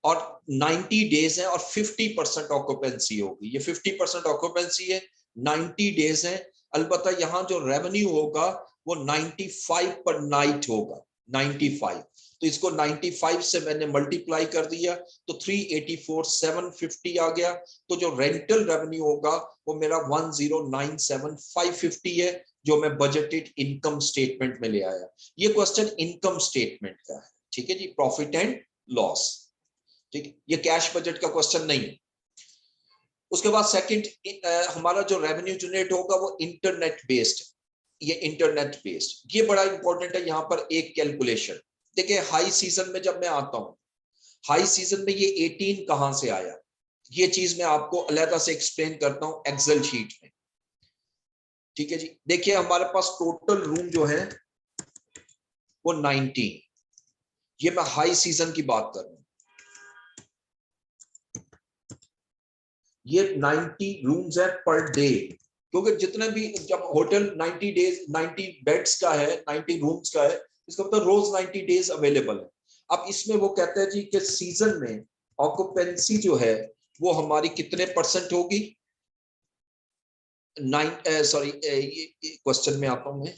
और 90 डेज है और 50% ऑक्यूपेंसी होगी। ये 50% ऑक्यूपेंसी है, 90 डेज है। अलबत्ता यहाँ जो रेवेन्यू होगा वो 95 पर नाइट होगा, 95, तो इसको 95 से मैंने मल्टीप्लाई कर दिया तो 384 750 आ गया। तो जो रेंटल रेवेन्यू होगा वो मेरा 1097550 है, जो मैं बजटेड इनकम स्टेटमेंट में ले आया। ये क्वेश्चन इनकम स्टेटमेंट का है, ठीक है जी, प्रॉफिट एंड लॉस, ठीक है, ये कैश बजट का क्वेश्चन नहीं है। उसके बाद सेकंड, हमारा जो रेवेन्यू जनरेट होगा वो इंटरनेट बेस्ड, ये इंटरनेट बेस्ड, ये बड़ा इंपॉर्टेंट है। यहाँ पर एक कैलकुलेशन देखिए, हाई सीजन में जब मैं आता हूं, हाई सीजन में ये 18 कहां से आया, ये चीज मैं आपको अलग से एक्सप्लेन करता हूं एक्सेल शीट में, ठीक है जी। देखिए हमारे पास टोटल रूम जो है वो 19, ये मैं हाई सीजन की बात कर रहा हूं, ये 90 रूम्स है पर डे, क्योंकि जितने भी जब होटल 90 डेज 90 बेड्स का है, 90 रूम्स का है, इसका मतलब रोज 90 डेज अवेलेबल है। अब इसमें वो कहते हैं जी कि सीजन में ऑक्यूपेंसी जो है वो हमारी कितने परसेंट होगी, 9 सॉरी ये क्वेश्चन में आता हूं मैं,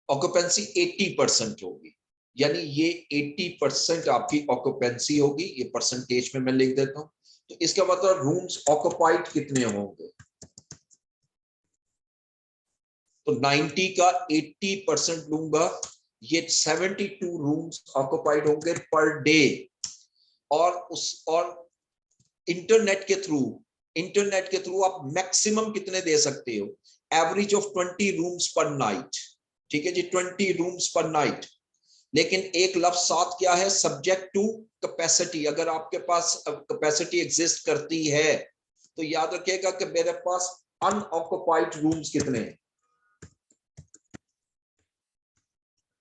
ऑक्यूपेंसी 80% होगी, यानी ये 80% आपकी ऑक्यूपेंसी होगी, ये परसेंटेज में मैं लिख देता हूं। तो इसका मतलब रूम्स ऑक्यूपाइड कितने होंगे, तो 90 का 80% लूंगा, ये 72 रूम्स ऑक्यूपाइड होंगे पर डे। और इंटरनेट के थ्रू आप मैक्सिमम कितने दे सकते हो, एवरेज ऑफ 20 रूम्स पर नाइट, ठीक है जी, 20 रूम्स पर नाइट। लेकिन एक लफ्ज साथ क्या है, सब्जेक्ट टू कैपेसिटी, अगर आपके पास कैपेसिटी एग्जिस्ट करती है तो याद रखिएगा कि मेरे पास अनऑक्युपाइड रूम्स कितने हैं,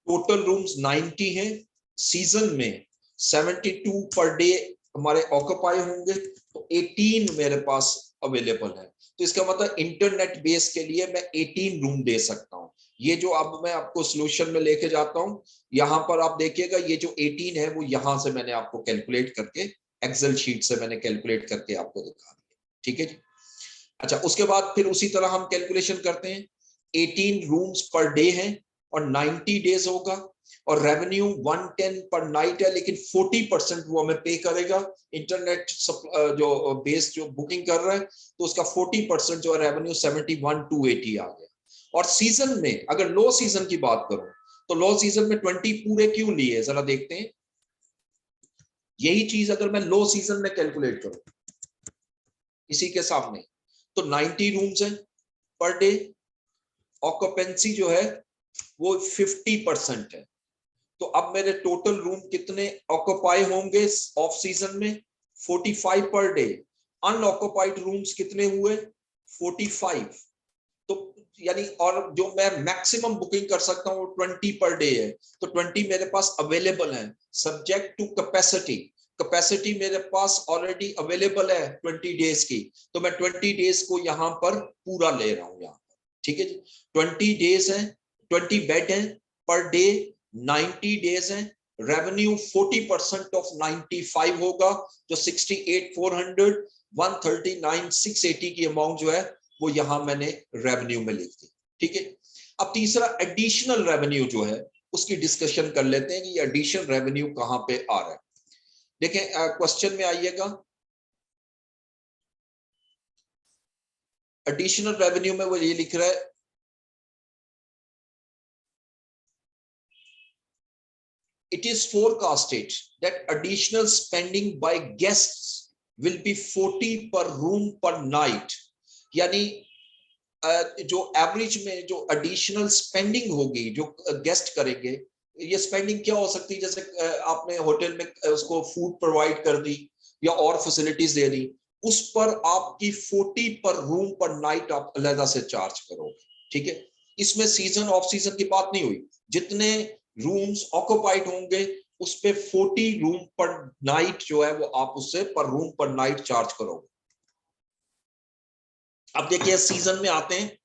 टोटल रूम्स 90 हैं, सीजन में 72 पर डे हमारे ऑक्युपाई होंगे, तो 18 मेरे पास अवेलेबल है। तो इसका मतलब इंटरनेट बेस के लिए मैं 18 रूम दे सकता हूं। ये जो अब मैं आपको सॉल्यूशन में लेके जाता हूं, यहां पर आप देखिएगा ये जो 18 है वो यहां से मैंने आपको कैलकुलेट करके, एक्सेल शीट से मैंने कैलकुलेट करके आपको दिखा दिया, ठीक है जी। अच्छा, उसके बाद फिर उसी तरह हम कैलकुलेशन करते हैं, 18 रूम्स पर डे हैं और 90 डेज होगा, और रेवेन्यू 110 पर नाइट है, लेकिन 40% वो हमें पे करेगा, इंटरनेट जो बेस जो बुकिंग कर रहा है, तो उसका 40% जो है रेवेन्यू 71,280 आ गया। और सीजन में अगर लो सीजन की बात करूं, तो लो सीजन में 20 पूरे क्यों लिए, जरा देखते हैं। यही चीज अगर मैं लो सीजन में कैलकुलेट करूं इसी के सामने, तो 90 रूम्स हैं पर डे, ऑक्यूपेंसी जो है वो 50% है। तो अब मेरे टोटल रूम कितने ऑक्यूपाई होंगे ऑफ सीजन में, 45 पर डे, अनऑक्यूपाइड रूम्स कितने हुए, 45। तो यानी और जो मैं मैक्सिमम बुकिंग कर सकता हूँ 20 पर डे है, तो 20 मेरे पास अवेलेबल है, सब्जेक्ट टू कैपेसिटी, कैपेसिटी मेरे पास ऑलरेडी अवेलेबल है 20 डेज की, तो मैं 20 डेज को यहां पर पूरा ले रहा हूं यहाँ पर, ठीक है जी। 20 डेज है, 20 बेड है पर डे, 90 डेज है, रेवेन्यू 40% ऑफ 95 होगा, जो 68,400 139,680 की अमाउंट जो है वो यहां मैंने रेवेन्यू में लिख दी, ठीक है। अब तीसरा एडिशनल रेवेन्यू जो है उसकी डिस्कशन कर लेते हैं कि ये एडिशनल रेवेन्यू कहां पे आ रहा है। देखें क्वेश्चन में आइएगा, एडिशनल रेवेन्यू में वो ये लिख रहा है, it is forecasted that additional spending by guests will be 40 per room per night, यानी जो एवरेज में जो एडिशनल स्पेंडिंग होगी जो गेस्ट करेंगे, ये स्पेंडिंग क्या हो सकती है, जैसे आपने होटल में उसको फूड प्रोवाइड कर दी या और फैसिलिटीज दे दी, उस पर आपकी 40 पर रूम पर नाइट आप अलग से चार्ज करोगे, ठीक है। इसमें सीजन ऑफ सीजन की बात नहीं हुई, जितने रूम्स ऑक्युपाइड होंगे उस पे 40 रूम पर नाइट जो है वो आप उससे पर रूम पर नाइट चार्ज करोगे। अब देखिए सीजन में आते हैं,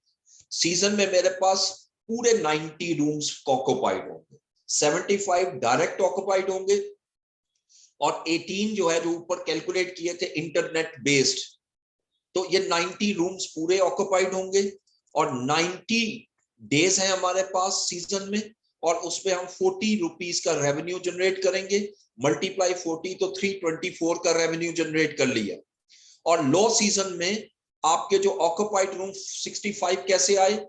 सीजन में मेरे पास पूरे 90 रूम्स ऑक्युपाइड होंगे, 75 डायरेक्ट ऑक्युपाइड होंगे, और 18 जो है जो ऊपर कैलकुलेट किए थे इंटरनेट बेस्ड, तो ये 90 रूम्स पूरे ऑक्युपाइड होंगे, और 90 डेज है हमारे पास सीजन में, और उसमें हम 40 रुपीज का रेवेन्यू जनरेट करेंगे, मल्टीप्लाई 40 तो 324 का रेवेन्यू जनरेट कर लिया। और लो सीजन में आपके जो ऑक्युपाइड रूम 65 कैसे आए,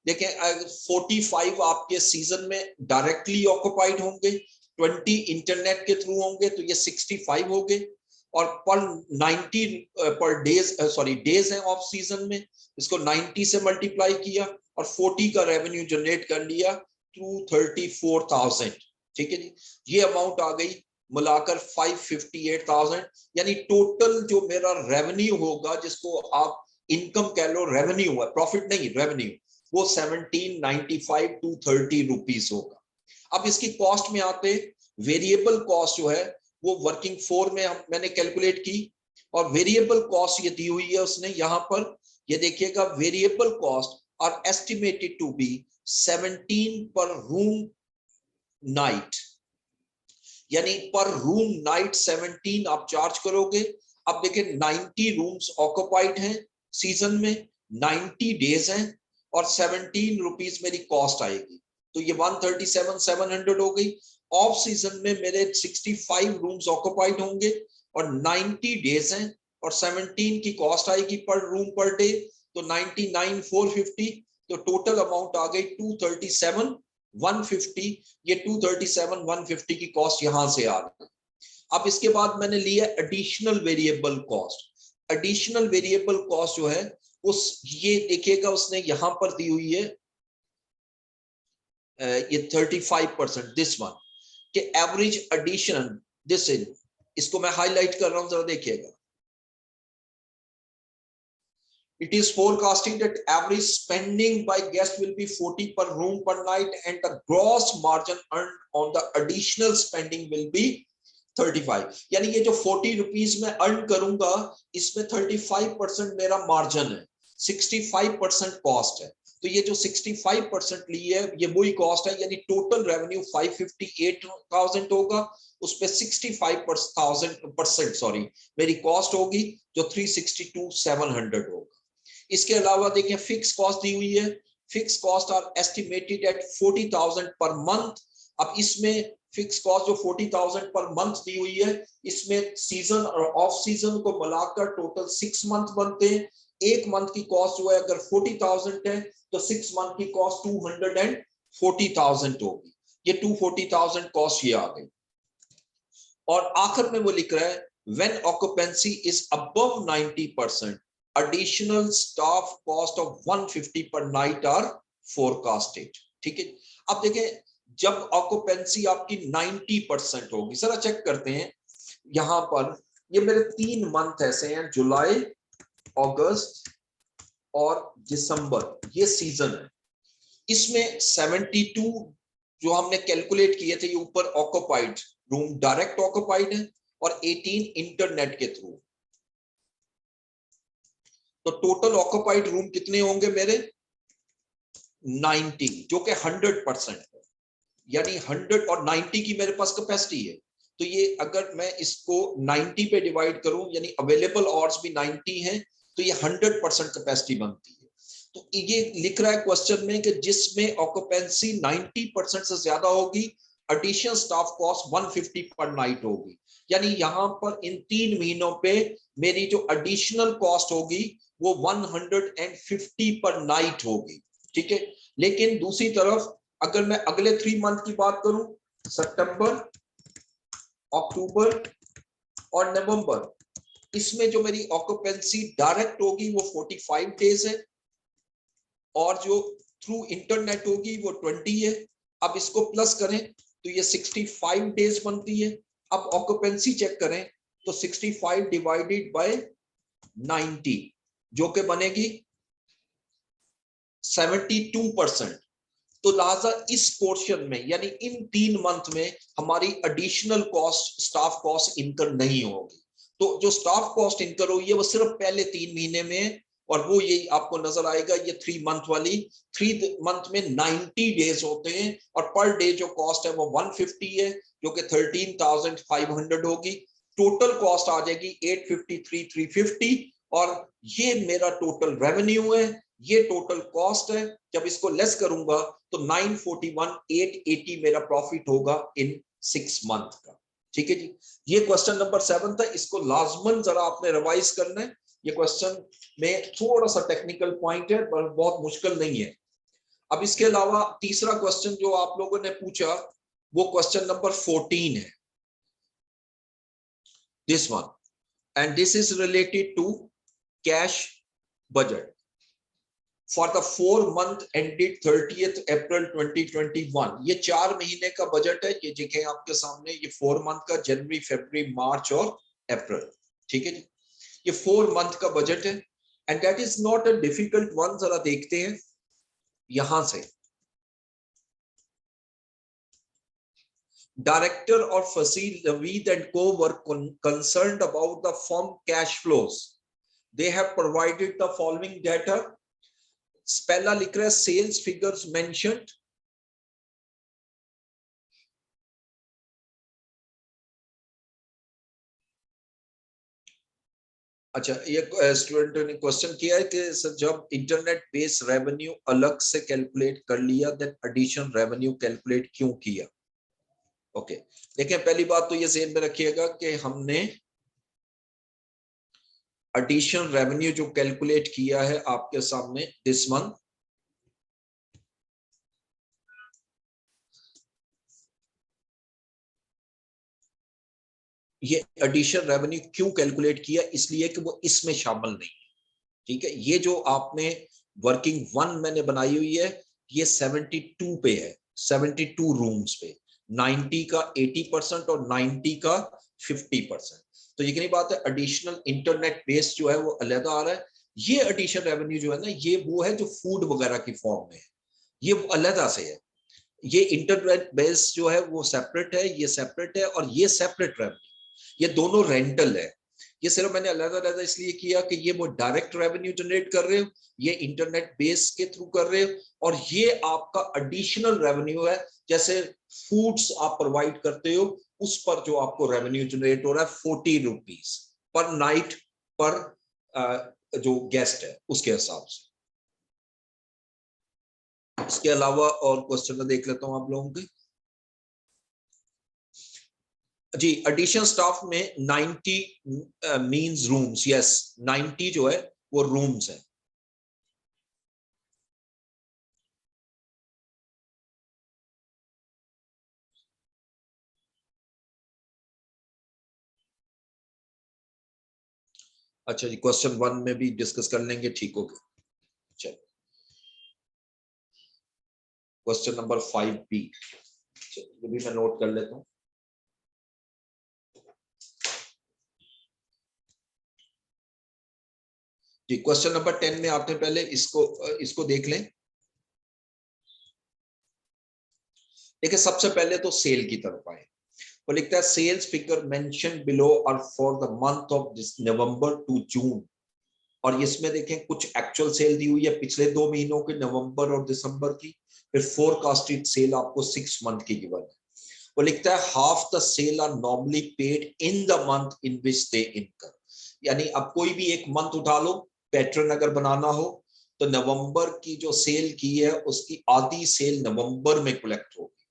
देखें 45 आपके सीजन में डायरेक्टली ऑक्युपाइड होंगे, 20 इंटरनेट के थ्रू होंगे, तो ये 65 हो गए। और पर 90 पर डेज डेज है ऑफ सीजन में, इसको 90 से मल्टीप्लाई किया और 40 का रेवेन्यू जनरेट कर लिया थ्रू 34,000। ठीक है जी, ये अमाउंट आ गई मिलाकर 558,000। यानी टोटल जो मेरा रेवेन्यू होगा, जिसको आप इनकम कह लो, रेवेन्यू है, प्रॉफिट नहीं, रेवेन्यू, वो 1795 टू 30 रुपीज होगा। अब इसकी कॉस्ट में आते, वेरिएबल कॉस्ट जो है वो वर्किंग 4 में मैंने कैलकुलेट की, और वेरिएबल कॉस्ट ये दी हुई है उसने यहां पर, ये देखिएगा, variable cost are estimated to be 17 per room night, यानी पर रूम नाइट 17 आप चार्ज करोगे। अब देखिए 90 रूम्स ऑक्युपाइड हैं सीजन में, 90 डेज हैं, और 17 रुपीज मेरी कॉस्ट आएगी, तो ये 137,700 हो गई। ऑफ सीजन में मेरे 65 रूम्स ऑक्युपाइड होंगे और 90 डेज हैं, और 17 की कॉस्ट आएगी पर रूम पर डे, तो 99,450, तो टोटल अमाउंट आ गई 237,150। ये 237,150 की कॉस्ट यहां से आ गई। अब इसके बाद मैंने लिया additional variable cost. Additional variable cost जो है उस, ये देखिएगा उसने यहां पर दी हुई है ये 35%, दिस वन के एवरेज एडिशन, दिस इन, इसको मैं हाईलाइट कर रहा हूं, जरा देखिएगा। It is forecasting that average spending by guest will be 40 per room per night, and the gross margin earned on the additional spending will be 35। यानी ये जो 40 रुपीज में अर्न करूंगा, इसमें 35% मेरा मार्जिन है, 65% कॉस्ट है। तो ये जो 65% ली है, ये वही कॉस्ट है, यानी टोटल रेवेन्यू 558,000 होगा, उस पे 65% मेरी कॉस्ट होगी, जो 362,700 होगा। इसके अलावा देखिए फिक्स कॉस्ट दी हुई है, fix cost are estimated at 40,000 per month. अब इसमें फिक्स कॉस्ट जो 40,000 पर मंथ दी हुई है, इसमें सीजन और ऑफ सीजन को मिलाकर टोटल 6 मंथ बनते हैं। एक मंथ की कॉस्ट जो है अगर 40,000 है, तो 6 मंथ की कॉस्ट 240,000 होगी। ये 240,000 कॉस्ट ये आ गई। और आखिर में वो लिख रहा है when occupancy is above 90%, additional staff cost of 150 per night are forecasted। ठीक है, अब देखें जब ऑक्युपेंसी आपकी 90% होगी, जरा चेक करते हैं यहां पर, ये मेरे 3 मंथ ऐसे हैं, जुलाई, अगस्त और दिसंबर, ये सीजन है। इसमें 72 जो हमने कैलकुलेट किए थे, ये ऊपर ऑक्युपाइड रूम डायरेक्ट ऑक्युपाइड है, और 18 इंटरनेट के थ्रू। तो टोटल ऑक्युपाइड रूम कितने होंगे मेरे, 90, जो कि 100% है, यानी 100 और 90 की मेरे पास कैपेसिटी है। तो ये अगर मैं इसको 90 पे डिवाइड करूं, यानी अवेलेबल आवर्स भी 90 हैं, तो ये 100% कैपेसिटी बनती है। तो ये लिख रहा है क्वेश्चन में कि जिसमें ऑक्युपेंसी 90% से ज्यादा होगी, एडिशनल स्टाफ कॉस्ट 150 पर नाइट होगी। यानी यहां पर इन 3 महीनों पे मेरी जो एडिशनल कॉस्ट होगी वो 150 पर नाइट होगी। ठीक है, लेकिन दूसरी तरफ अगर मैं अगले 3 मंथ की बात करूं, सितंबर, अक्टूबर और नवंबर, इसमें जो मेरी ऑक्युपेंसी डायरेक्ट होगी वो 45 डेज है, और जो थ्रू इंटरनेट होगी वो 20 है। अब इसको प्लस करें तो ये 65 डेज बनती है। अब ऑक्युपेंसी चेक करें तो 65 डिवाइडेड बाय 90, जो कि बनेगी 72%। तो लिहाजा इस पोर्शन में, यानी इन 3 मंथ में हमारी additional cost, staff cost incur नहीं होगी। तो जो स्टाफ कॉस्ट इनकर हुई है वो सिर्फ पहले 3 महीने में, और वो यही आपको नजर आएगा, ये 3 मंथ वाली। 3 मंथ में 90 डेज होते हैं, और पर डे जो कॉस्ट है वो 150 है, जो कि 13,500 होगी। टोटल कॉस्ट आ जाएगी 853,350, और ये मेरा टोटल रेवेन्यू है, ये टोटल कॉस्ट है। जब इसको लेस करूंगा तो 941,880 मेरा प्रॉफिट होगा इन 6 मंथ का। ठीक है जी, ये क्वेश्चन नंबर 7 था। इसको लाजमन जरा आपने रिवाइज करना है। ये क्वेश्चन में थोड़ा सा टेक्निकल पॉइंट है पर बहुत मुश्किल नहीं है। अब इसके अलावा तीसरा क्वेश्चन जो आप लोगों ने पूछा वो क्वेश्चन नंबर 14 है, this one, and this is related to cash budget for the 4 month ended 30th April 2021। ये 4 महीने का बजट है। ये देखें आपके सामने, ये 4 month का, जनवरी, फरवरी, मार्च और अप्रैल। ठीक है जी, ये 4 month का बजट है and that is not a difficult one. जरा देखते हैं यहां से। Director of Fasil Naveed and Co were concerned about the firm cash flows. They have provided the following data. पहला लिख रहा है सेल्स फिगर्स मेंशन्ड। अच्छा, ये स्टूडेंट ने क्वेश्चन किया है कि सर जब इंटरनेट बेस रेवेन्यू अलग से कैलकुलेट कर लिया देन एडिशन रेवेन्यू कैलकुलेट क्यों किया। ओके, देखिए पहली बात तो ये ज़हन में रखिएगा कि हमने एडिशन रेवेन्यू जो कैलकुलेट किया है आपके सामने दिस मंथ, ये एडिशन रेवेन्यू क्यों कैलकुलेट किया, इसलिए कि वो इसमें शामिल नहीं है। ठीक है, ये जो आपने वर्किंग 1 मैंने बनाई हुई है ये 72 पे है, 72 रूम्स पे, 90 का 80% और 90 का 50%। तो ये नहीं बात है, एडिशनल इंटरनेट बेस जो है वो अलग आ रहा है। ये एडिशन रेवेन्यू जो है ना, ये वो है जो फूड वगैरह की फॉर्म में है, ये अलग से है। ये इंटरनेट बेस जो है वो सेपरेट है, ये सेपरेट है और ये सेपरेट रेवेन्यू, ये दोनों रेंटल है। ये सिर्फ मैंने अलग-अलग इसलिए किया कि ये वो डायरेक्ट रेवेन्यू जनरेट कर रहे हो, ये इंटरनेट बेस के थ्रू कर रहे हो, और ये आपका एडिशनल रेवेन्यू है। जैसे फूड्स आप प्रोवाइड करते हो उस पर जो आपको रेवेन्यू जनरेट हो रहा है 40 रुपीज पर नाइट पर जो गेस्ट है उसके हिसाब से। इसके अलावा और क्वेश्चन देख लेता हूं आप लोगों के। जी, एडिशन स्टाफ में 90 मींस रूम्स, यस 90 जो है वो रूम्स है। अच्छा जी, क्वेश्चन 1 में भी डिस्कस कर लेंगे, ठीक हो गया। चलो क्वेश्चन नंबर 5B, ये भी मैं नोट कर लेता हूँ। जी, क्वेश्चन नंबर 10 में आपने पहले इसको देख लें। देखिए सबसे पहले तो सेल की तरफ आए, वो लिखता है sales figure mention below are for the month of November to June. और इसमें देखें कुछ एक्चुअल सेल दी हुई है पिछले 2 महीनों के, नवंबर और दिसंबर की, फिर फोरकास्टेड सेल आपको 6 मंथ की गिवन है। वो लिखता है half the sale are normally paid in the month in which they incur. यानी अब कोई भी एक मंथ उठा लो, पैटर्न अगर बनाना हो तो नवंबर की जो सेल की है उसकी आधी सेल नवंबर में कलेक्ट होगी,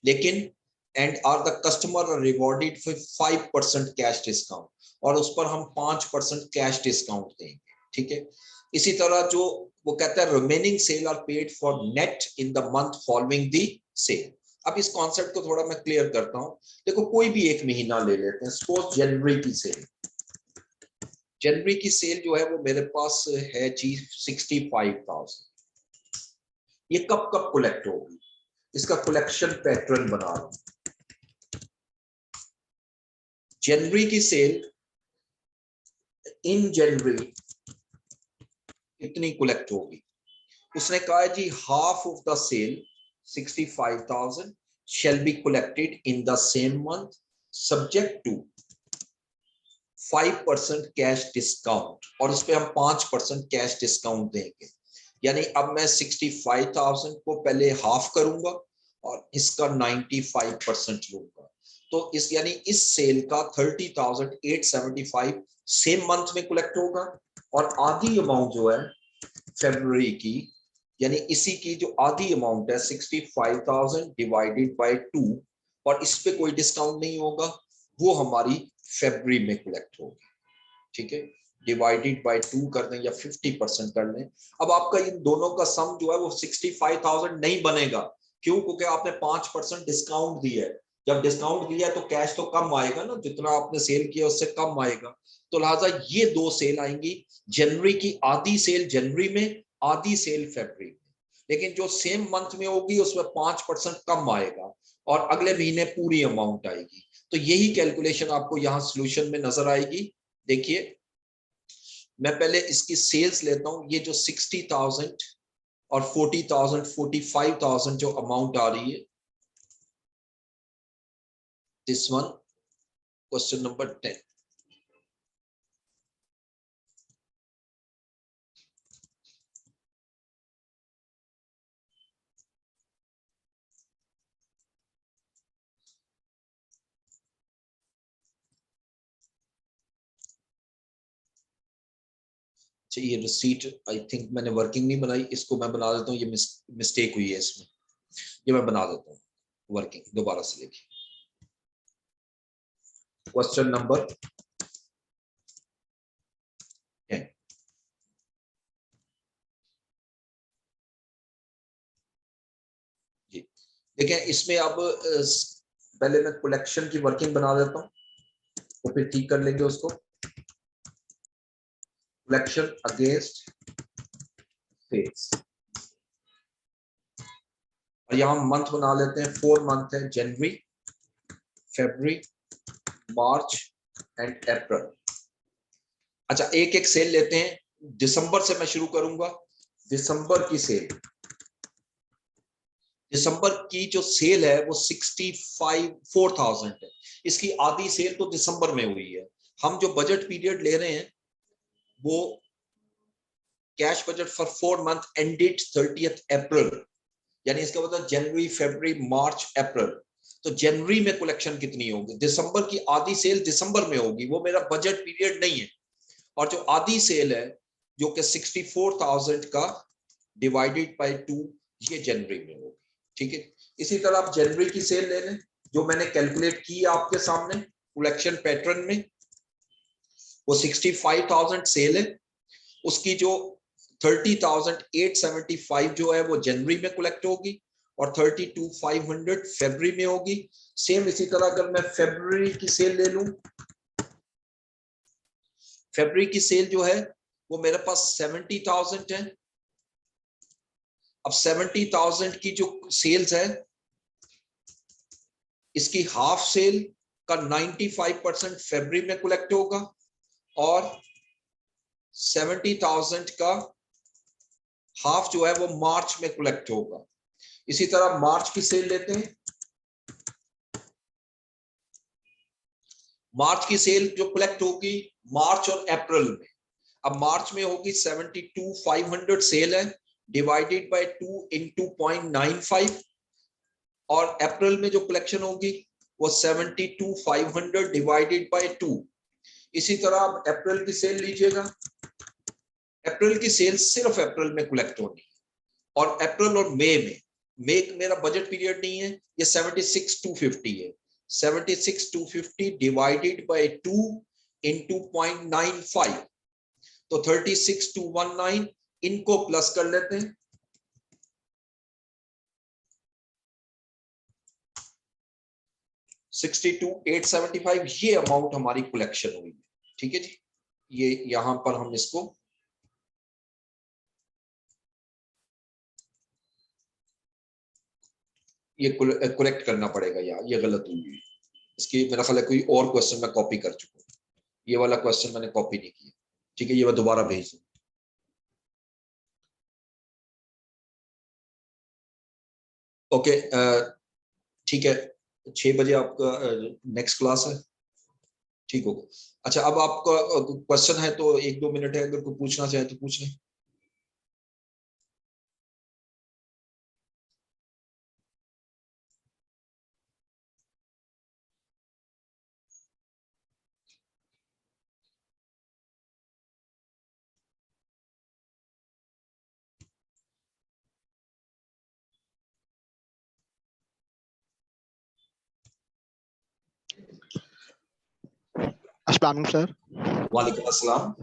लेकिन and are the customer are rewarded for 5% cash discount, और उस पर हम 5% कैश डिस्काउंट देंगे। ठीक है, इसी तरह जो वो कहता है remaining sale are paid for net in the month following the sale. अब इस कॉन्सेप्ट को थोड़ा मैं क्लियर करता हूं। देखो कोई भी एक महीना ले लेते हैं, सपोज जनवरी की सेल। जनवरी की सेल जो है वो मेरे पास है जी 65,000। ये कब कब कलेक्ट होगी, इसका कलेक्शन पैटर्न बना रहा हूं। जनवरी की सेल इन जनवरी कितनी कलेक्ट होगी, उसने कहा है जी half of the sale 65,000 shall be collected in the same month subject to 5% cash discount, और उस पर हम 5% कैश डिस्काउंट देंगे। यानी अब मैं 65,000 को पहले हाफ करूंगा और इसका 95% लूंगा, तो इस यानी इस सेल का 30,875 सेम मंथ में कलेक्ट होगा। और आधी अमाउंट जो है फरवरी की, यानी इसी की जो आधी अमाउंट है 65,000 डिवाइडेड बाय 2, और इस पे कोई डिस्काउंट नहीं होगा, वो हमारी फरवरी में कलेक्ट होगी। ठीक है, डिवाइडेड बाय 2 कर दें या 50% कर लें। अब आपका इन दोनों का सम जो है वो 65,000 नहीं बनेगा। क्यों? क्योंकि आपने 5% डिस्काउंट दिया है। जब डिस्काउंट दिया है तो कैश तो कम आएगा ना, जितना आपने सेल किया उससे कम आएगा। तो लिहाजा ये दो सेल आएंगी, जनवरी की आधी सेल जनवरी में, आधी सेल फरवरी में। लेकिन जो सेम मंथ में होगी उसमें 5% कम आएगा और अगले महीने पूरी अमाउंट आएगी। तो यही कैलकुलेशन आपको यहाँ सोल्यूशन में नजर आएगी। देखिए, मैं पहले इसकी सेल्स लेता हूं। ये जो 60,000 और 40,000 45,000 जो अमाउंट आ रही है, दिस वन, क्वेश्चन नंबर 10। ये रिसीट आई थिंक मैंने वर्किंग नहीं बनाई, इसको मैं बना देता हूँ। ये मिस्टेक हुई है इसमें, ये मैं बना देता हूँ वर्किंग दोबारा से लेके। Question number 10। जी देखें, इसमें अब पहले मैं कलेक्शन की वर्किंग बना देता हूँ, तो फिर ठीक कर लेंगे उसको। कलेक्शन अगेंस्ट सेल्स, और यहाँ मंथ बना लेते हैं। 4 मंथ है, जनवरी, फरवरी, मार्च एंड अप्रैल। अच्छा, एक एक सेल लेते हैं। दिसंबर से मैं शुरू करूंगा। दिसंबर की सेल, दिसंबर की जो सेल है वो 64,000 है। इसकी आधी सेल तो दिसंबर में हुई है। हम जो बजट पीरियड ले रहे हैं वो cash budget for 4 month ended 30th अप्रैल, यानी इसका मतलब जनवरी, फरवरी, मार्च, अप्रैल। तो जनवरी में कलेक्शन कितनी होगी? दिसंबर की आधी सेल दिसंबर में होगी, वो मेरा बजट पीरियड नहीं है। और जो आधी सेल है जो कि 64,000 का डिवाइडेड बाय 2, ये जनवरी में होगी। ठीक है, इसी तरह आप जनवरी की सेल ले लें जो मैंने कैलकुलेट की आपके सामने कलेक्शन पैटर्न में। वो 65,000 सेल है, उसकी जो 30,875 जो है वो जनवरी में कलेक्ट होगी और 32,500 फरवरी में होगी। सेम इसी तरह अगर मैं फरवरी की सेल ले लूं, फरवरी की सेल जो है वो मेरे पास 70,000 है। अब 70,000 की जो सेल्स है, इसकी हाफ सेल का 95% फरवरी में कलेक्ट होगा और 70,000 का हाफ जो है वो मार्च में कलेक्ट होगा। इसी तरह मार्च की सेल लेते हैं। मार्च की सेल जो कलेक्ट होगी मार्च और अप्रैल में। अब मार्च में होगी 72,500 सेल है, डिवाइडेड बाय 2 इंटू 0.95, और अप्रैल में जो कलेक्शन होगी वो 72,500 डिवाइडेड बाय 2। इसी तरह आप अप्रैल की सेल लीजिएगा। अप्रैल की सेल सिर्फ अप्रैल में कलेक्ट होनी है, और अप्रैल और मई में, मई मेरा बजट पीरियड नहीं है, ये 76,250 है। 76,250 डिवाइडेड बाय 2 इंटू 0.95, तो 36,219। इनको प्लस कर लेते हैं। 62,875 ये अमाउंट हमारी कलेक्शन हुई है। ठीक है जी, ये यहां पर हम इसको ये करेक्ट करना पड़ेगा, यार ये गलत हुई है। इसकी मेरा ख्याल है कोई और क्वेश्चन मैं कॉपी कर चुका हूं, ये वाला क्वेश्चन मैंने कॉपी नहीं किया। ठीक है, ये मैं दोबारा भेज दूं। ओके, ठीक है, 6 बजे आपका नेक्स्ट क्लास है। ठीक होगा। अच्छा, अब आपका क्वेश्चन है तो 1-2 मिनट है, अगर कोई पूछना चाहे तो पूछ लें। अस्सलाम वालेकुम सर। वालेकुम अस्सलाम।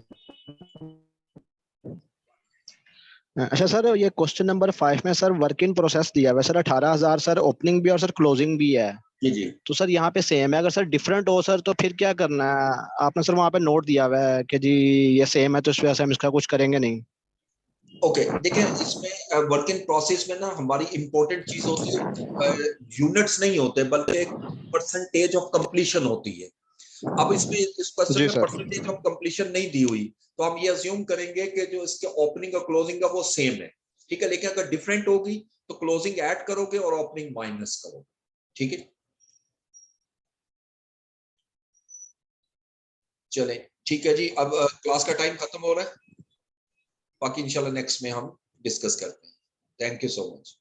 अच्छा सर, ये क्वेश्चन नंबर 5 में सर वर्क इन प्रोसेस दिया हुआ है सर 18,000 सर, ओपनिंग भी और सर क्लोजिंग भी है। जी जी। तो सर यहाँ पे सेम है, अगर सर डिफरेंट हो सर तो फिर क्या करना है? आपने सर वहाँ पे नोट दिया हुआ है कि जी ये सेम है तो इस वजह से हम इसका कुछ करेंगे नहीं। ओके देखिए, इसमें वर्क इन प्रोसेस में ना हमारी इंपॉर्टेंट चीज होती है, यूनिट्स नहीं होते बल्कि परसेंटेज ऑफ कंप्लीशन होती है। अब इसमें इस क्वेश्चन जी में सर। परसेंटेज ऑफ कंप्लीशन नहीं दी हुई, तो हम ये अज्यूम करेंगे कि जो इसके ओपनिंग और क्लोजिंग का वो सेम है, ठीक है। लेकिन अगर डिफरेंट होगी तो क्लोजिंग ऐड करोगे और ओपनिंग माइनस करोगे, ठीक है। चले, ठीक है जी। अब क्लास का टाइम खत्म हो रहा है, बाकी इंशाल्लाह नेक्स्ट में हम डिस्कस करते हैं। Thank you so much.